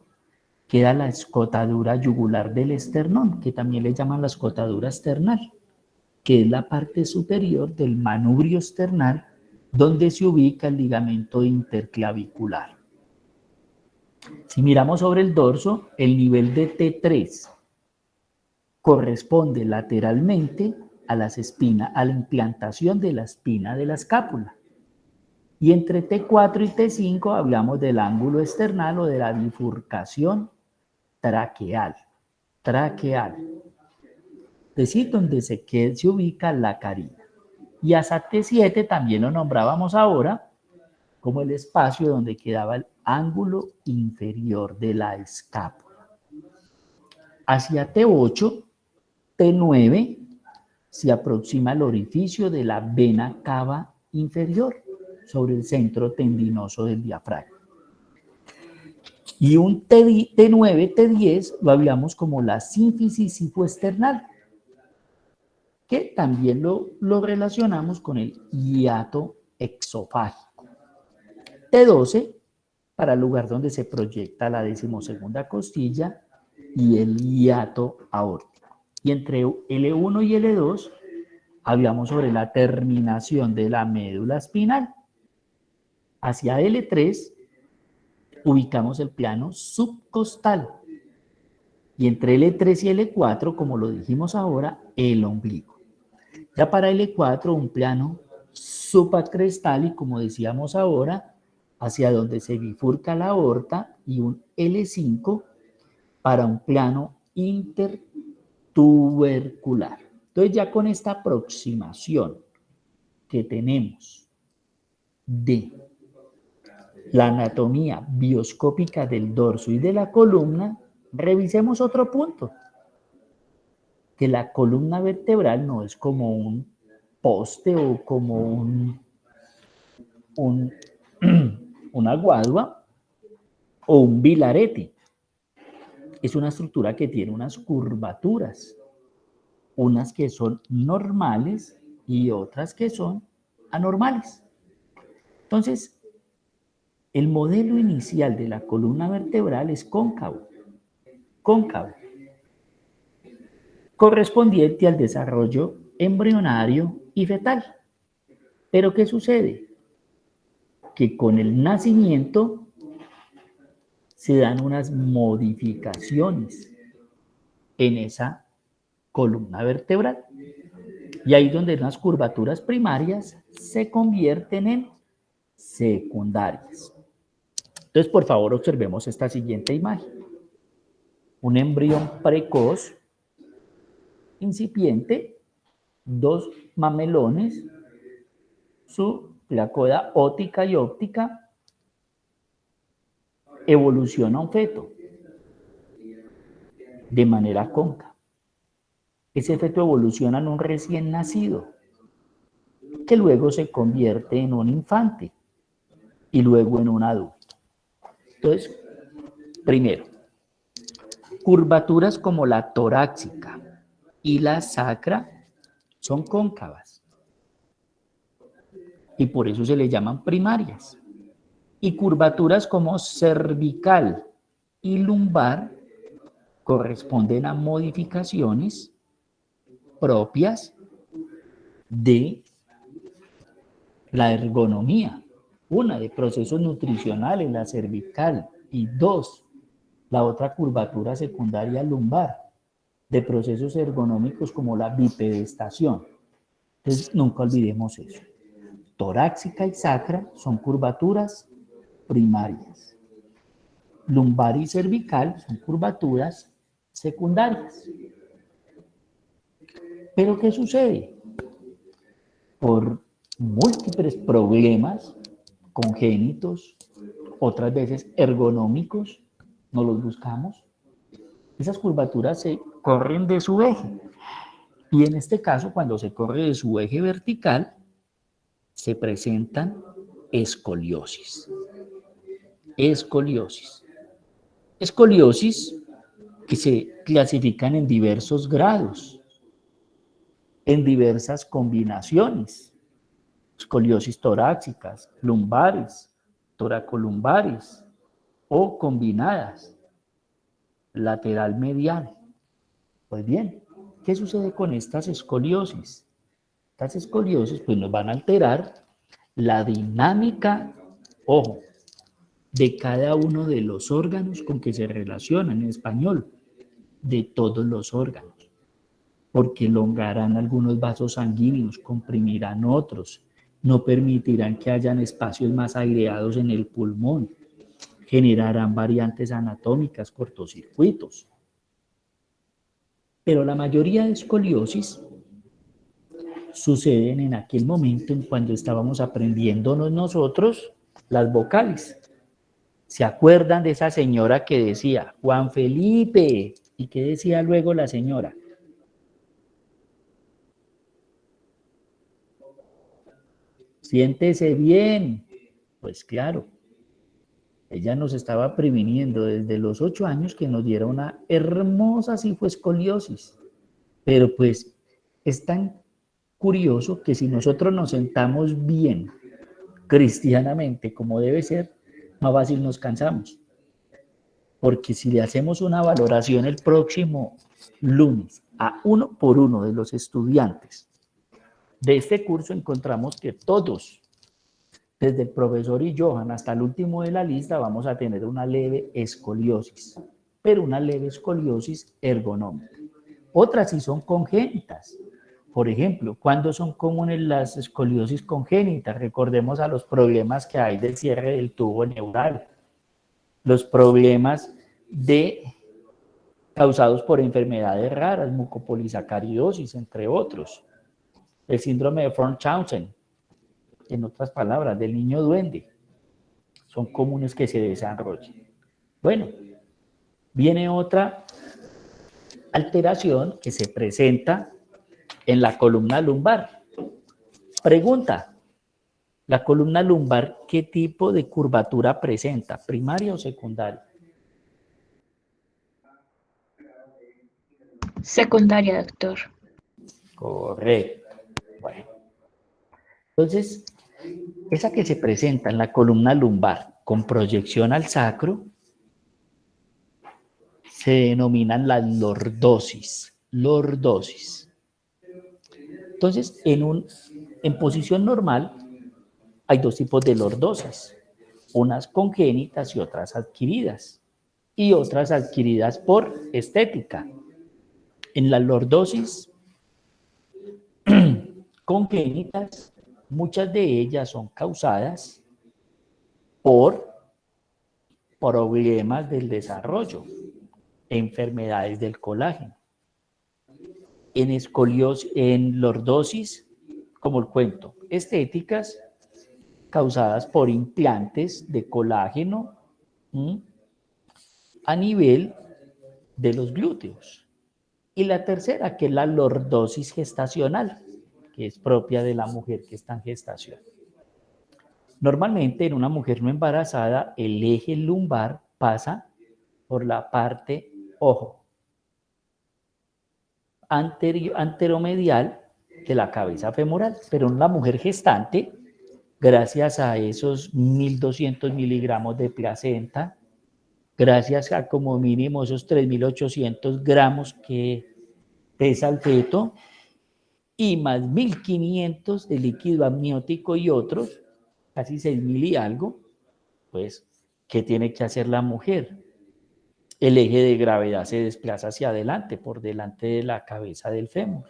queda la escotadura yugular del esternón, que también le llaman la escotadura esternal, que es la parte superior del manubrio esternal, donde se ubica el ligamento interclavicular. Si miramos sobre el dorso, el nivel de T3 corresponde lateralmente a las espinas, a la implantación de la espina de la escápula. Y entre T4 y T5 hablamos del ángulo esternal o de la bifurcación traqueal. Es decir, donde se ubica la carina. Y hasta T7 también lo nombrábamos ahora como el espacio donde quedaba el ángulo inferior de la escápula. Hacia T8, T9 se aproxima al orificio de la vena cava inferior sobre el centro tendinoso del diafragma. Y un T9, T10 lo hablamos como la sínfisis hipoesternal, que también lo relacionamos con el hiato exofágico. T12 para el lugar donde se proyecta la 12ª costilla y el hiato aórtico. Y entre L1 y L2 hablamos sobre la terminación de la médula espinal. Hacia L3 ubicamos el plano subcostal. Y entre L3 y L4, como lo dijimos ahora, el ombligo. Ya para L4, un plano supracrestal y como decíamos ahora, hacia donde se bifurca la aorta, y un L5 para un plano intertubercular. Entonces ya con esta aproximación que tenemos de la anatomía bioscópica del dorso y de la columna, revisemos otro punto, que la columna vertebral no es como un poste o como un una guadua o un vilarete. Es una estructura que tiene unas curvaturas, unas que son normales y otras que son anormales. Entonces, el modelo inicial de la columna vertebral es cóncavo, correspondiente al desarrollo embrionario y fetal. Pero ¿qué sucede? Que con el nacimiento se dan unas modificaciones en esa columna vertebral. Y ahí donde las curvaturas primarias se convierten en secundarias. Entonces, por favor, observemos esta siguiente imagen. Un embrión precoz, incipiente, 2 mamelones, la coda óptica y óptica, evoluciona un feto de manera cóncava. Ese feto evoluciona en un recién nacido, que luego se convierte en un infante y luego en un adulto. Entonces, primero, curvaturas como la torácica y la sacra son cóncavas y por eso se le llaman primarias. Y curvaturas como cervical y lumbar corresponden a modificaciones propias de la ergonomía. Una, de procesos nutricionales, la cervical, y 2, la otra curvatura secundaria lumbar, de procesos ergonómicos como la bipedestación. Entonces, nunca olvidemos eso. Torácica y sacra son curvaturas primarias. Lumbar y cervical son curvaturas secundarias. Pero ¿qué sucede? Por múltiples problemas congénitos, otras veces ergonómicos, no los buscamos, esas curvaturas se corren de su eje. Y en este caso, cuando se corre de su eje vertical, se presentan escoliosis. Escoliosis que se clasifican en diversos grados, en diversas combinaciones. Escoliosis torácicas, lumbares, toracolumbares o combinadas, lateral medial. Pues bien, ¿qué sucede con estas escoliosis? Estas escoliosis pues nos van a alterar la dinámica, ojo, de cada uno de los órganos con que se relacionan en español, de todos los órganos, porque elongarán algunos vasos sanguíneos, comprimirán otros, no permitirán que hayan espacios más aireados en el pulmón, generarán variantes anatómicas, cortocircuitos. Pero la mayoría de escoliosis suceden en aquel momento en cuando estábamos aprendiéndonos nosotros las vocales. ¿Se acuerdan de esa señora que decía, Juan Felipe? ¿Y qué decía luego la señora? Siéntese bien. Pues claro, ella nos estaba previniendo desde los 8 años que nos diera una hermosa escoliosis. Pero pues es tan curioso que si nosotros nos sentamos bien, cristianamente, como debe ser, más fácil nos cansamos. Porque si le hacemos una valoración el próximo lunes a 1 por 1 de los estudiantes de este curso, encontramos que todos, desde el profesor y Johan hasta el último de la lista, vamos a tener una leve escoliosis, pero una leve escoliosis ergonómica. Otras sí son congénitas. Por ejemplo, ¿cuándo son comunes las escoliosis congénitas? Recordemos a los problemas que hay del cierre del tubo neural, los problemas causados por enfermedades raras, mucopolisacaridosis, entre otros. El síndrome de Frohnhausen, en otras palabras, del niño duende, son comunes que se desarrollen. Bueno, viene otra alteración que se presenta en la columna lumbar. Pregunta, La columna lumbar, ¿qué tipo de curvatura presenta? ¿Primaria o secundaria? Secundaria, doctor. Correcto. Bueno, entonces, esa que se presenta en la columna lumbar con proyección al sacro se denominan las lordosis. Lordosis. Entonces, en posición normal hay dos tipos de lordosis, unas congénitas y otras adquiridas, y otras adquiridas por estética. En la lordosis congénitas, muchas de ellas son causadas por problemas del desarrollo, enfermedades del colágeno. En lordosis, como el cuento, estéticas causadas por implantes de colágeno a nivel de los glúteos. Y la tercera, que es la lordosis gestacional, que es propia de la mujer que está en gestación. Normalmente en una mujer no embarazada, el eje lumbar pasa por la parte, ojo, anteromedial de la cabeza femoral, pero en la mujer gestante, gracias a esos 1.200 miligramos de placenta, gracias a como mínimo esos 3.800 gramos que pesa el feto, y más 1.500 de líquido amniótico y otros, casi 6.000 y algo, pues, ¿qué tiene que hacer la mujer? El eje de gravedad se desplaza hacia adelante, por delante de la cabeza del fémur.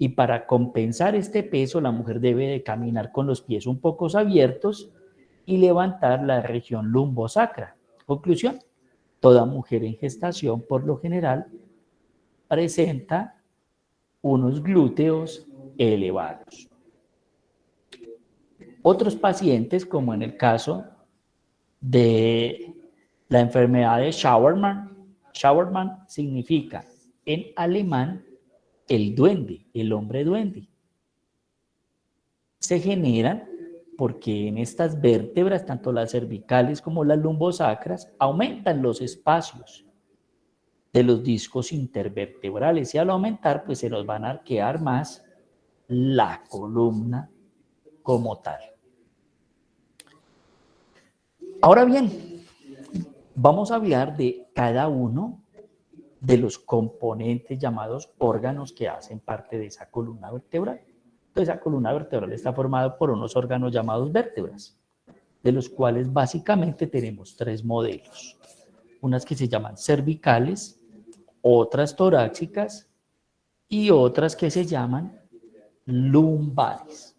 Y para compensar este peso, la mujer debe de caminar con los pies un poco abiertos y levantar la región lumbosacra. Conclusión, toda mujer en gestación, por lo general, presenta unos glúteos elevados. Otros pacientes, como en el caso de la enfermedad de Schauermann significa en alemán el duende, el hombre duende. Se generan porque en estas vértebras, tanto las cervicales como las lumbosacras, aumentan los espacios de los discos intervertebrales y al aumentar, pues se nos van a arquear más la columna como tal. Ahora bien, vamos a hablar de cada uno de los componentes llamados órganos que hacen parte de esa columna vertebral. Entonces, esa columna vertebral está formada por unos órganos llamados vértebras, de los cuales básicamente tenemos tres modelos. Unas que se llaman cervicales, otras torácicas y otras que se llaman lumbares.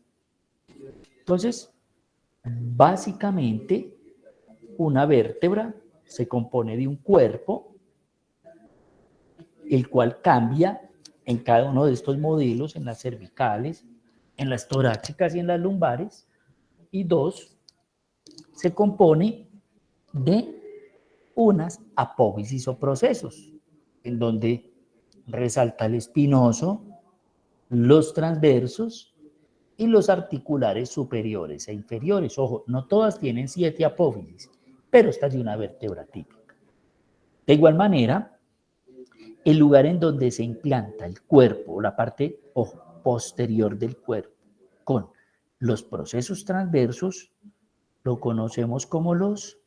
Entonces, básicamente, una vértebra se compone de un cuerpo, el cual cambia en cada uno de estos modelos, en las cervicales, en las torácicas y en las lumbares, y dos, se compone de unas apófisis o procesos, en donde resalta el espinoso, los transversos y los articulares superiores e inferiores. Ojo, no todas tienen 7 apófisis, pero esta es de una vértebra típica. De igual manera, el lugar en donde se implanta el cuerpo, la parte posterior del cuerpo, con los procesos transversos, lo conocemos como los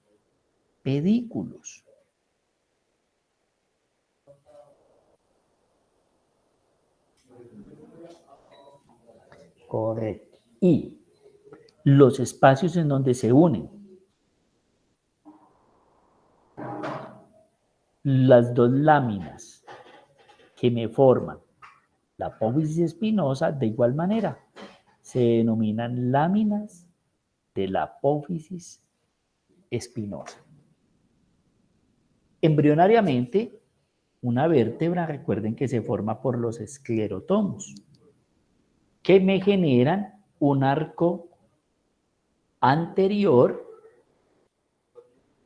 pedículos. Correcto. Y los espacios en donde se unen las dos láminas que me forman la apófisis espinosa, de igual manera, se denominan láminas de la apófisis espinosa. Embrionariamente, una vértebra, recuerden que se forma por los esclerotomos, que me generan un arco anterior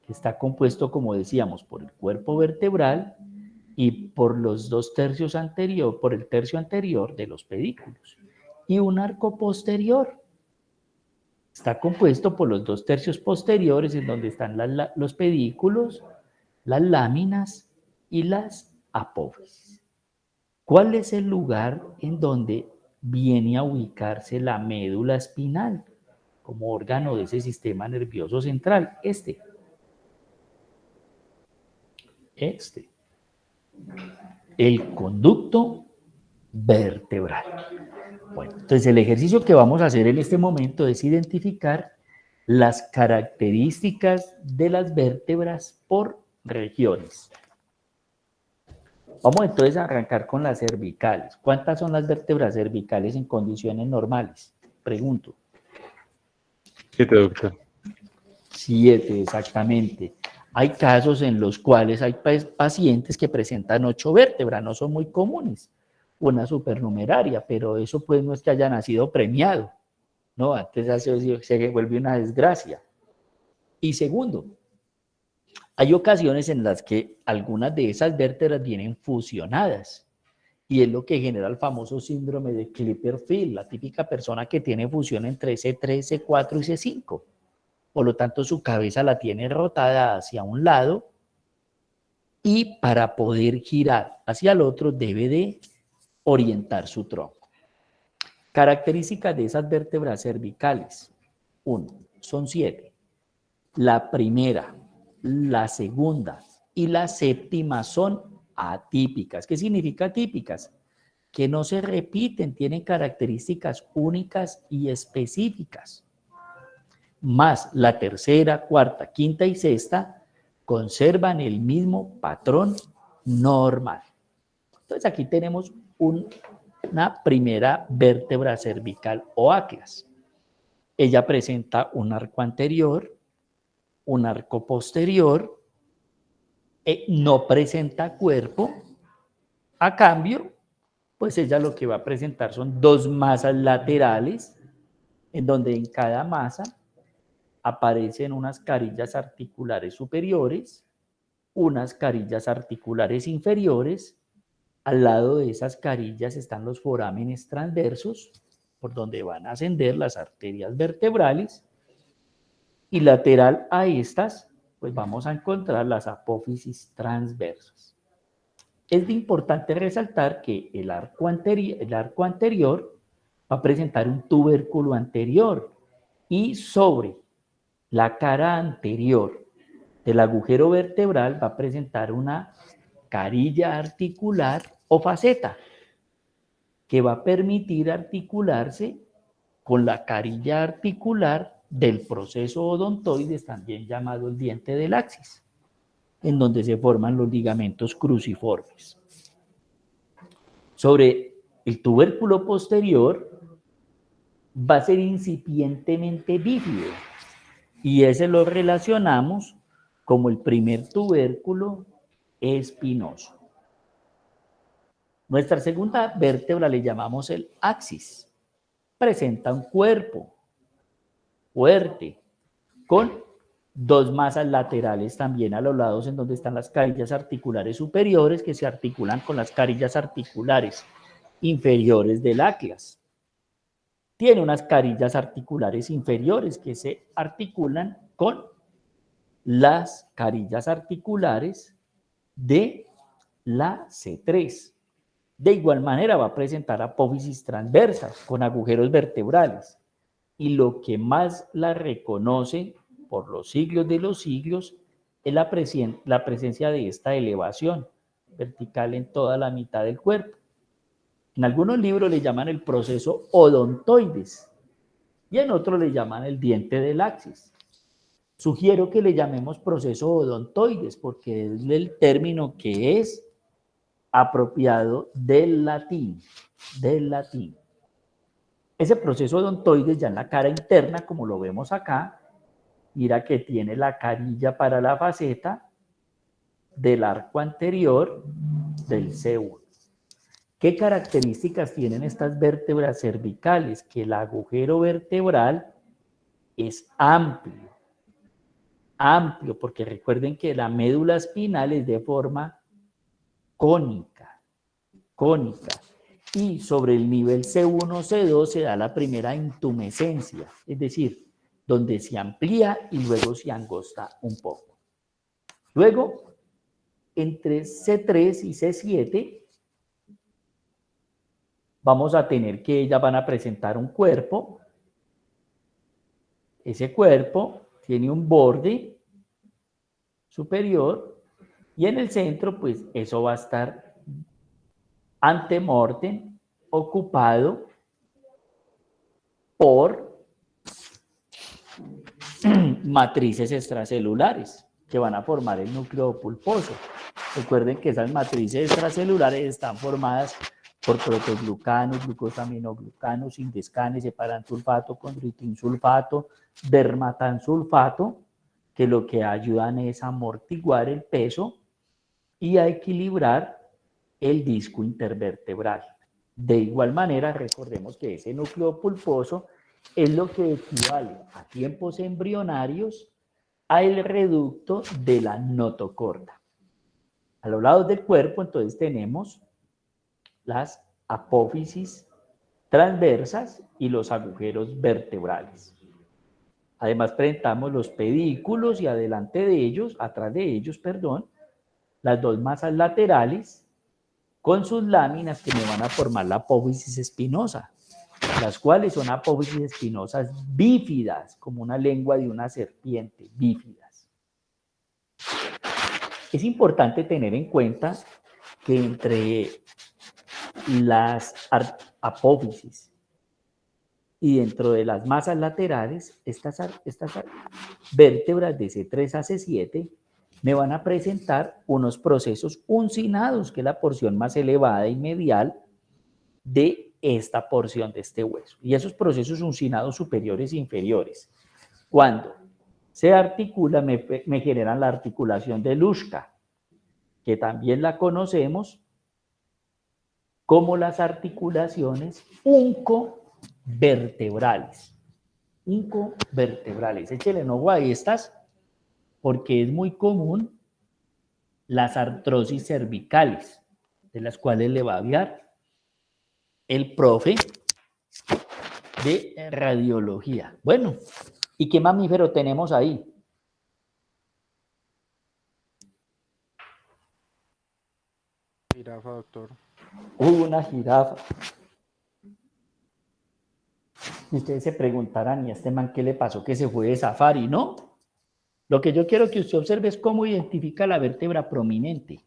que está compuesto, como decíamos, por el cuerpo vertebral y por los 2 tercios anterior, por el tercio anterior de los pedículos, y un arco posterior Está compuesto por los 2/3 posteriores, en donde están los pedículos, las láminas y las apófisis. ¿Cuál es el lugar en donde viene a ubicarse la médula espinal como órgano de ese sistema nervioso central? Este. El conducto vertebral. Bueno, entonces el ejercicio que vamos a hacer en este momento es identificar las características de las vértebras por regiones. Vamos entonces a arrancar con las cervicales. ¿Cuántas son las vértebras cervicales en condiciones normales? Pregunto. 7, doctor. 7, exactamente. Hay casos en los cuales hay pacientes que presentan 8 vértebras, no son muy comunes, una supernumeraria, pero eso pues no es que haya nacido premiado, no, antes se vuelve una desgracia. Y segundo, hay ocasiones en las que algunas de esas vértebras vienen fusionadas, y es lo que genera el famoso síndrome de Klippert-Feil, la típica persona que tiene fusión entre C3, C4 y C5. Por lo tanto, su cabeza la tiene rotada hacia un lado y para poder girar hacia el otro debe de orientar su tronco. Características de esas vértebras cervicales. 1, son 7. La primera, la segunda y la séptima son atípicas. ¿Qué significa atípicas? Que no se repiten, tienen características únicas y específicas. Más la tercera, cuarta, quinta y sexta conservan el mismo patrón normal. Entonces aquí tenemos una primera vértebra cervical o atlas. Ella presenta un arco anterior, un arco posterior, no presenta cuerpo. A cambio, pues ella lo que va a presentar son 2 masas laterales, en donde en cada masa aparecen unas carillas articulares superiores, unas carillas articulares inferiores. Al lado de esas carillas están los forámenes transversos, por donde van a ascender las arterias vertebrales, y lateral a estas, pues vamos a encontrar las apófisis transversas. Es de importante resaltar que el arco anterior va a presentar un tubérculo anterior, y sobre la cara anterior del agujero vertebral va a presentar una carilla articular o faceta que va a permitir articularse con la carilla articular del proceso odontoides, también llamado el diente del axis, en donde se forman los ligamentos cruciformes. Sobre el tubérculo posterior va a ser incipientemente bífido, y ese lo relacionamos como el primer tubérculo espinoso. Nuestra segunda vértebra le llamamos el axis. Presenta un cuerpo fuerte con 2 masas laterales también a los lados, en donde están las carillas articulares superiores que se articulan con las carillas articulares inferiores del atlas. Tiene unas carillas articulares inferiores que se articulan con las carillas articulares de la C3. De igual manera va a presentar apófisis transversas con agujeros vertebrales, y lo que más la reconoce por los siglos de los siglos es la presencia de esta elevación vertical en toda la mitad del cuerpo. En algunos libros le llaman el proceso odontoides y en otros le llaman el diente del axis. Sugiero que le llamemos proceso odontoides porque es el término que es apropiado del latín. Ese proceso odontoides ya en la cara interna, como lo vemos acá, mira que tiene la carilla para la faceta del arco anterior del C1. ¿Qué características tienen estas vértebras cervicales? Que el agujero vertebral es amplio, porque recuerden que la médula espinal es de forma cónica, y sobre el nivel C1, C2 se da la primera intumescencia, es decir, donde se amplía y luego se angosta un poco. Luego, entre C3 y C7, vamos a tener que ellas van a presentar un cuerpo. Ese cuerpo tiene un borde superior y en el centro, pues eso va a estar ante mortem ocupado por matrices extracelulares que van a formar el núcleo pulposo. Recuerden que esas matrices extracelulares están formadas por protoglucanos, glucosaminoglucanos, indescanes, heparansulfato, condroitinsulfato, dermatansulfato, que lo que ayudan es a amortiguar el peso y a equilibrar el disco intervertebral. De igual manera, recordemos que ese núcleo pulposo es lo que equivale a tiempos embrionarios al reducto de la notocorda. A los lados del cuerpo, entonces, tenemos las apófisis transversas y los agujeros vertebrales. Además, presentamos los pedículos y adelante de ellos, atrás de ellos, perdón, las dos masas laterales con sus láminas que me van a formar la apófisis espinosa, las cuales son apófisis espinosas bífidas, como una lengua de una serpiente, bífidas. Es importante tener en cuenta que entre las apófisis y dentro de las masas laterales, estas vértebras de C3 a C7 me van a presentar unos procesos uncinados, que es la porción más elevada y medial de esta porción de este hueso. Y esos procesos uncinados superiores e inferiores, cuando se articula, me generan la articulación de Luschka, que también la conocemos como las articulaciones uncovertebrales. Uncovertebrales. Échele un ojo a estas, porque es muy común las artrosis cervicales, de las cuales le va a hablar el profe de radiología. Bueno, ¿y qué mamífero tenemos ahí? Jirafa, doctor. Una jirafa. Y ustedes se preguntarán, ¿y a este man qué le pasó que se fue de safari? No. Lo que yo quiero que usted observe es cómo identifica la vértebra prominente.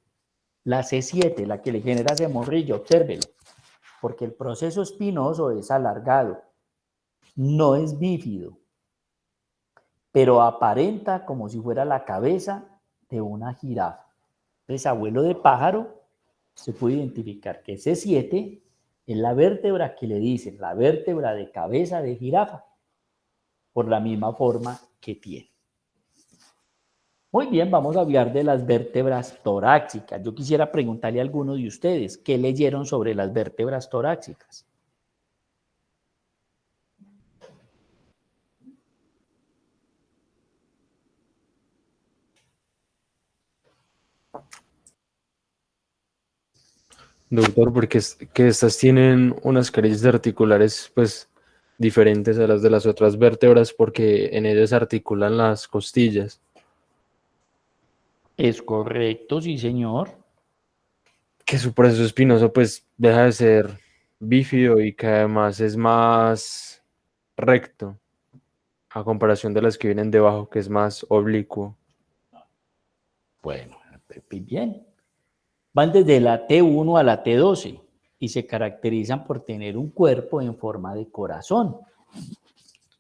La C7, la que le genera ese morrillo, obsérvelo. Porque el proceso espinoso es alargado, no es bífido, pero aparenta como si fuera la cabeza de una jirafa. Entonces, abuelo de pájaro, se puede identificar que C7 es la vértebra que le dicen, la vértebra de cabeza de jirafa, por la misma forma que tiene. Muy bien, vamos a hablar de las vértebras torácicas. Yo quisiera preguntarle a alguno de ustedes, ¿qué leyeron sobre las vértebras torácicas? Doctor, porque es que estas tienen unas carillas articulares pues diferentes a las de las otras vértebras porque en ellas se articulan las costillas. Es correcto, sí, señor. Que su proceso espinoso pues deja de ser bífido y que además es más recto a comparación de las que vienen debajo, que es más oblicuo. Bueno, bien. Van desde la T1 a la T12 y se caracterizan por tener un cuerpo en forma de corazón.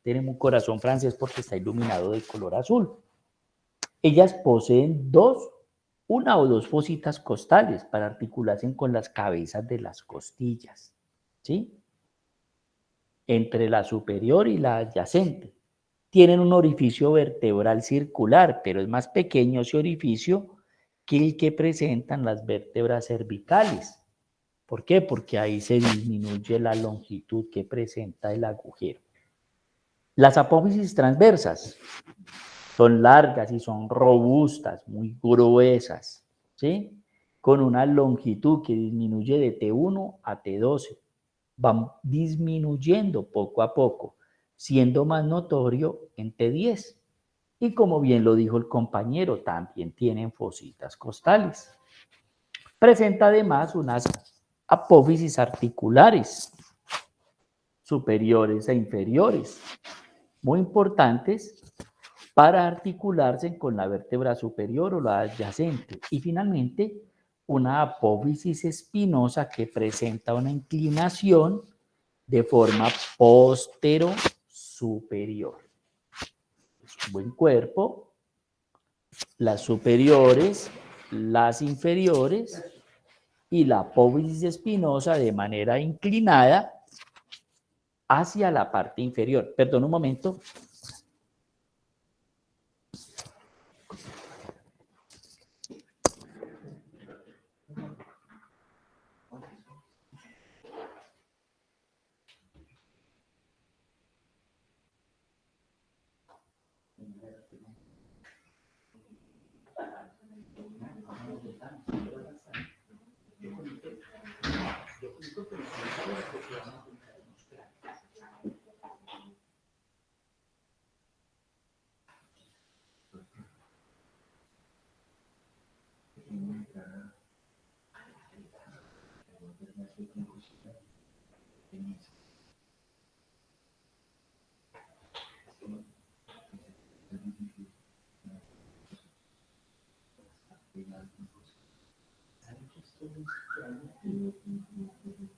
Tenemos un corazón francés porque está iluminado de color azul. Ellas poseen una o dos fositas costales para articularse con las cabezas de las costillas, ¿sí? Entre la superior y la adyacente. Tienen un orificio vertebral circular, pero es más pequeño ese orificio que el que presentan las vértebras cervicales. ¿Por qué? Porque ahí se disminuye la longitud que presenta el agujero. Las apófisis transversas son largas y son robustas, muy gruesas, ¿sí? Con una longitud que disminuye de T1 a T12. Van disminuyendo poco a poco. siendo más notorio en T10. Y como bien lo dijo el compañero, también tienen fositas costales. Presenta además unas apófisis articulares superiores e inferiores, muy importantes para articularse con la vértebra superior o la adyacente. Y finalmente, una apófisis espinosa que presenta una inclinación de forma postero-superior. Es un buen cuerpo, las superiores, las inferiores y la apófisis espinosa de manera inclinada hacia la parte inferior. Perdón un momento.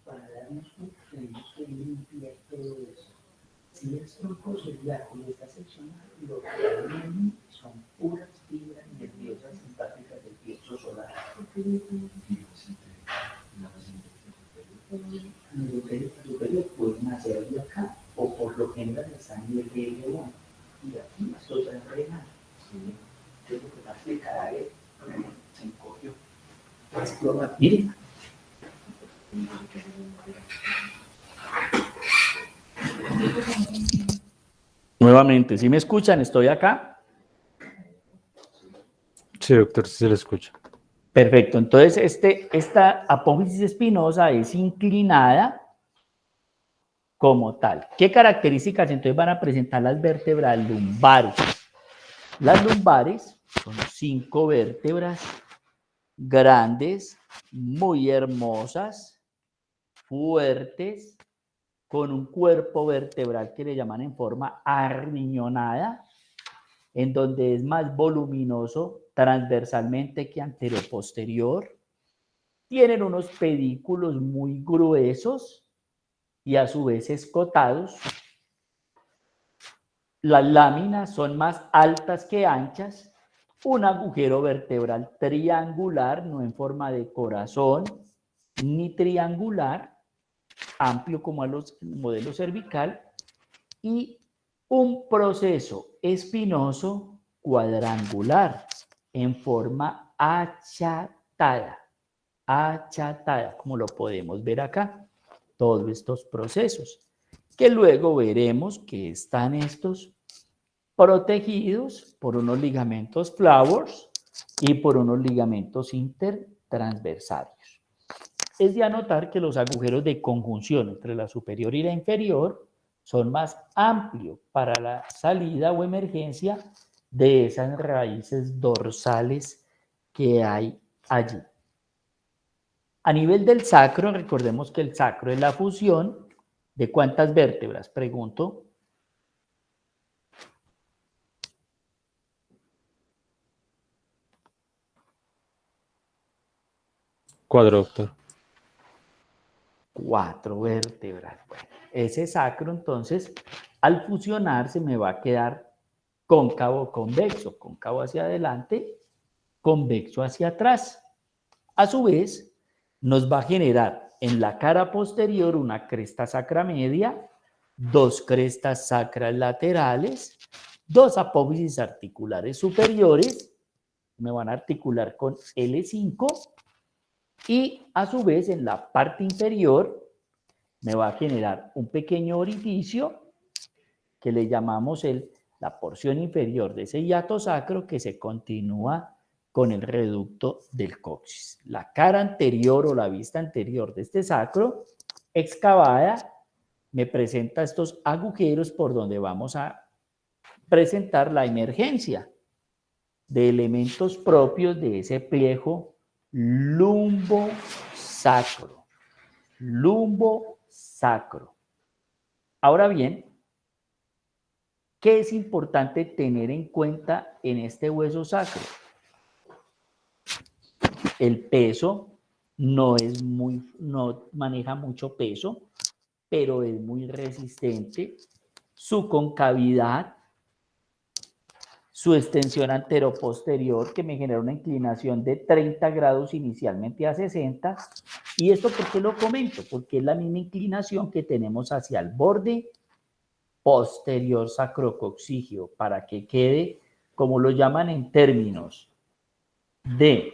Para darnos cuenta, tenemos que limpiar todo eso. Si es troncoso y está seccionado, lo que hay son puras fibras nerviosas simpáticas del plexo solar. Los superiores pueden hacer de acá, o por lo general están en el L1. Y aquí esto está renal. Yo lo que va a explicar es, se encogió. Miren. Nuevamente, ¿sí me escuchan? ¿Estoy acá? Sí, doctor, sí se le escucha. Perfecto. Entonces, esta apófisis espinosa es inclinada como tal. ¿Qué características entonces van a presentar las vértebras lumbares? Las lumbares son 5 vértebras grandes, muy hermosas, fuertes, con un cuerpo vertebral que le llaman en forma arriñonada, en donde es más voluminoso transversalmente que anteroposterior. Tienen unos pedículos muy gruesos y a su vez escotados. Las láminas son más altas que anchas. Un agujero vertebral triangular, no en forma de corazón, ni triangular, amplio como a los modelos cervical, y un proceso espinoso cuadrangular en forma achatada, como lo podemos ver acá, todos estos procesos, que luego veremos que están estos protegidos por unos ligamentos Flowers y por unos ligamentos intertransversarios. Es de anotar que los agujeros de conjunción entre la superior y la inferior son más amplios para la salida o emergencia de esas raíces dorsales que hay allí. A nivel del sacro, recordemos que el sacro es la fusión de ¿cuántas vértebras? Pregunto. Cuatro, doctor. 4 vértebras. Bueno, ese sacro entonces al fusionarse me va a quedar cóncavo convexo, cóncavo hacia adelante, convexo hacia atrás. A su vez, nos va a generar en la cara posterior una cresta sacra media, 2 crestas sacras laterales, 2 apófisis articulares superiores, me van a articular con L5, y a su vez en la parte inferior me va a generar un pequeño orificio que le llamamos la porción inferior de ese hiato sacro que se continúa con el reducto del coxis. La cara anterior o la vista anterior de este sacro excavada me presenta estos agujeros por donde vamos a presentar la emergencia de elementos propios de ese plejo lumbosacro. Lumbosacro. Ahora bien, ¿qué es importante tener en cuenta en este hueso sacro? El peso no maneja mucho peso, pero es muy resistente. Su concavidad, su extensión anteroposterior, que me genera una inclinación de 30 grados inicialmente a 60. ¿Y esto por qué lo comento? Porque es la misma inclinación que tenemos hacia el borde posterior sacrococcígeo, para que quede, como lo llaman en términos de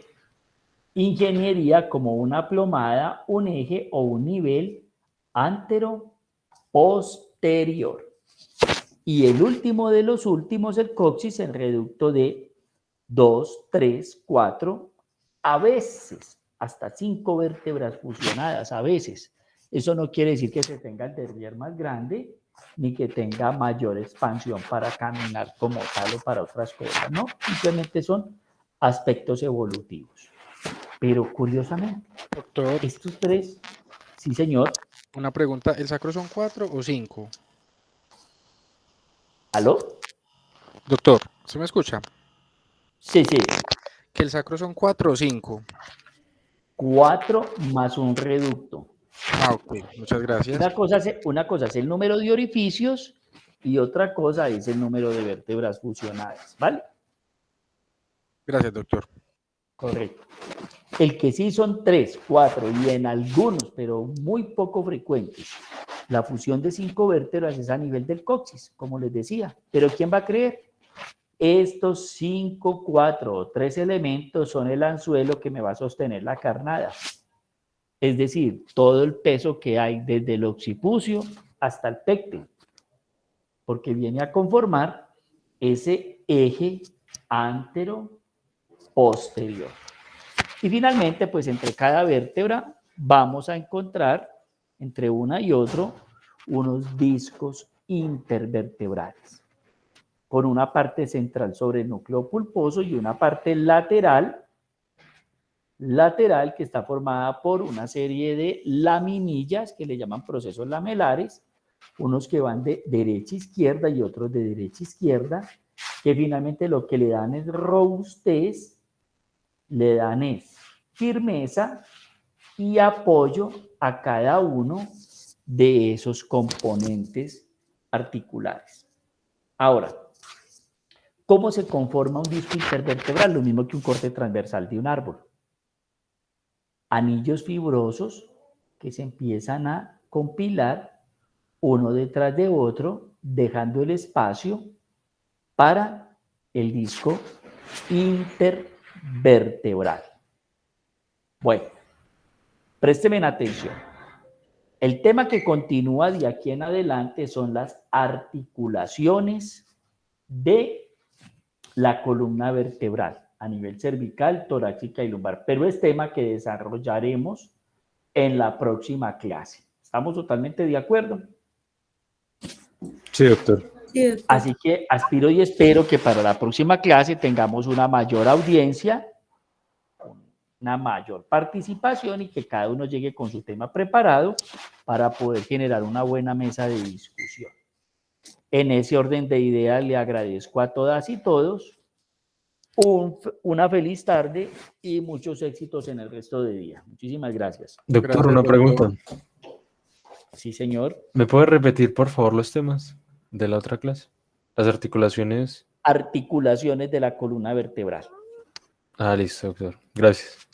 ingeniería, como una plomada, un eje o un nivel antero-posterior. Y el último de los últimos, el coxis, el reducto de 2, 3, 4, a veces hasta 5 vértebras fusionadas, a veces. Eso no quiere decir que se tenga el derrier más grande, ni que tenga mayor expansión para caminar como tal o para otras cosas, ¿no? Simplemente son aspectos evolutivos. Pero curiosamente, Doctor, estos tres, sí señor. una pregunta, ¿el sacro son 4 o 5? ¿Aló? Doctor, ¿se me escucha? Sí, sí. ¿Que el sacro son 4 o 5? 4 más un reducto. Ah, ok, muchas gracias. Una cosa es el número de orificios y otra cosa es el número de vértebras fusionadas, ¿vale? Gracias, doctor. Correcto. El que sí son 3, 4 y en algunos, pero muy poco frecuentes, la fusión de 5 vértebras es a nivel del coxis, como les decía. Pero ¿quién va a creer? Estos 5, 4 o 3 elementos son el anzuelo que me va a sostener la carnada. Es decir, todo el peso que hay desde el occipucio hasta el pecten, porque viene a conformar ese eje antero-posterior. Y finalmente, pues entre cada vértebra vamos a encontrar, entre una y otro, unos discos intervertebrales, con una parte central sobre el núcleo pulposo y una parte lateral que está formada por una serie de laminillas que le llaman procesos lamelares, unos que van de derecha a izquierda y otros de derecha a izquierda, que finalmente lo que le dan es robustez, le dan es firmeza y apoyo a cada uno de esos componentes articulares. Ahora, ¿cómo se conforma un disco intervertebral? Lo mismo que un corte transversal de un árbol. Anillos fibrosos que se empiezan a compilar uno detrás de otro, dejando el espacio para el disco intervertebral. Bueno, présteme atención. El tema que continúa de aquí en adelante son las articulaciones de la columna vertebral a nivel cervical, torácica y lumbar, pero es tema que desarrollaremos en la próxima clase. ¿Estamos totalmente de acuerdo? Sí, doctor. Así que aspiro y espero que para la próxima clase tengamos una mayor audiencia, una mayor participación y que cada uno llegue con su tema preparado para poder generar una buena mesa de discusión. En ese orden de ideas le agradezco a todas y todos una feliz tarde y muchos éxitos en el resto del día. Muchísimas gracias. Doctor, Gracias, una doctor. pregunta. Sí, señor. ¿Me puede repetir, por favor, los temas de la otra clase? Las articulaciones. Articulaciones de la columna vertebral. Ah, listo, doctor. Gracias.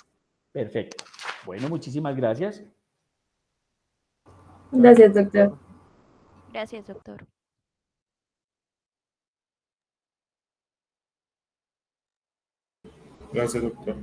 Perfecto. Bueno, muchísimas gracias. Gracias, doctor. Gracias, doctor. Gracias, doctor.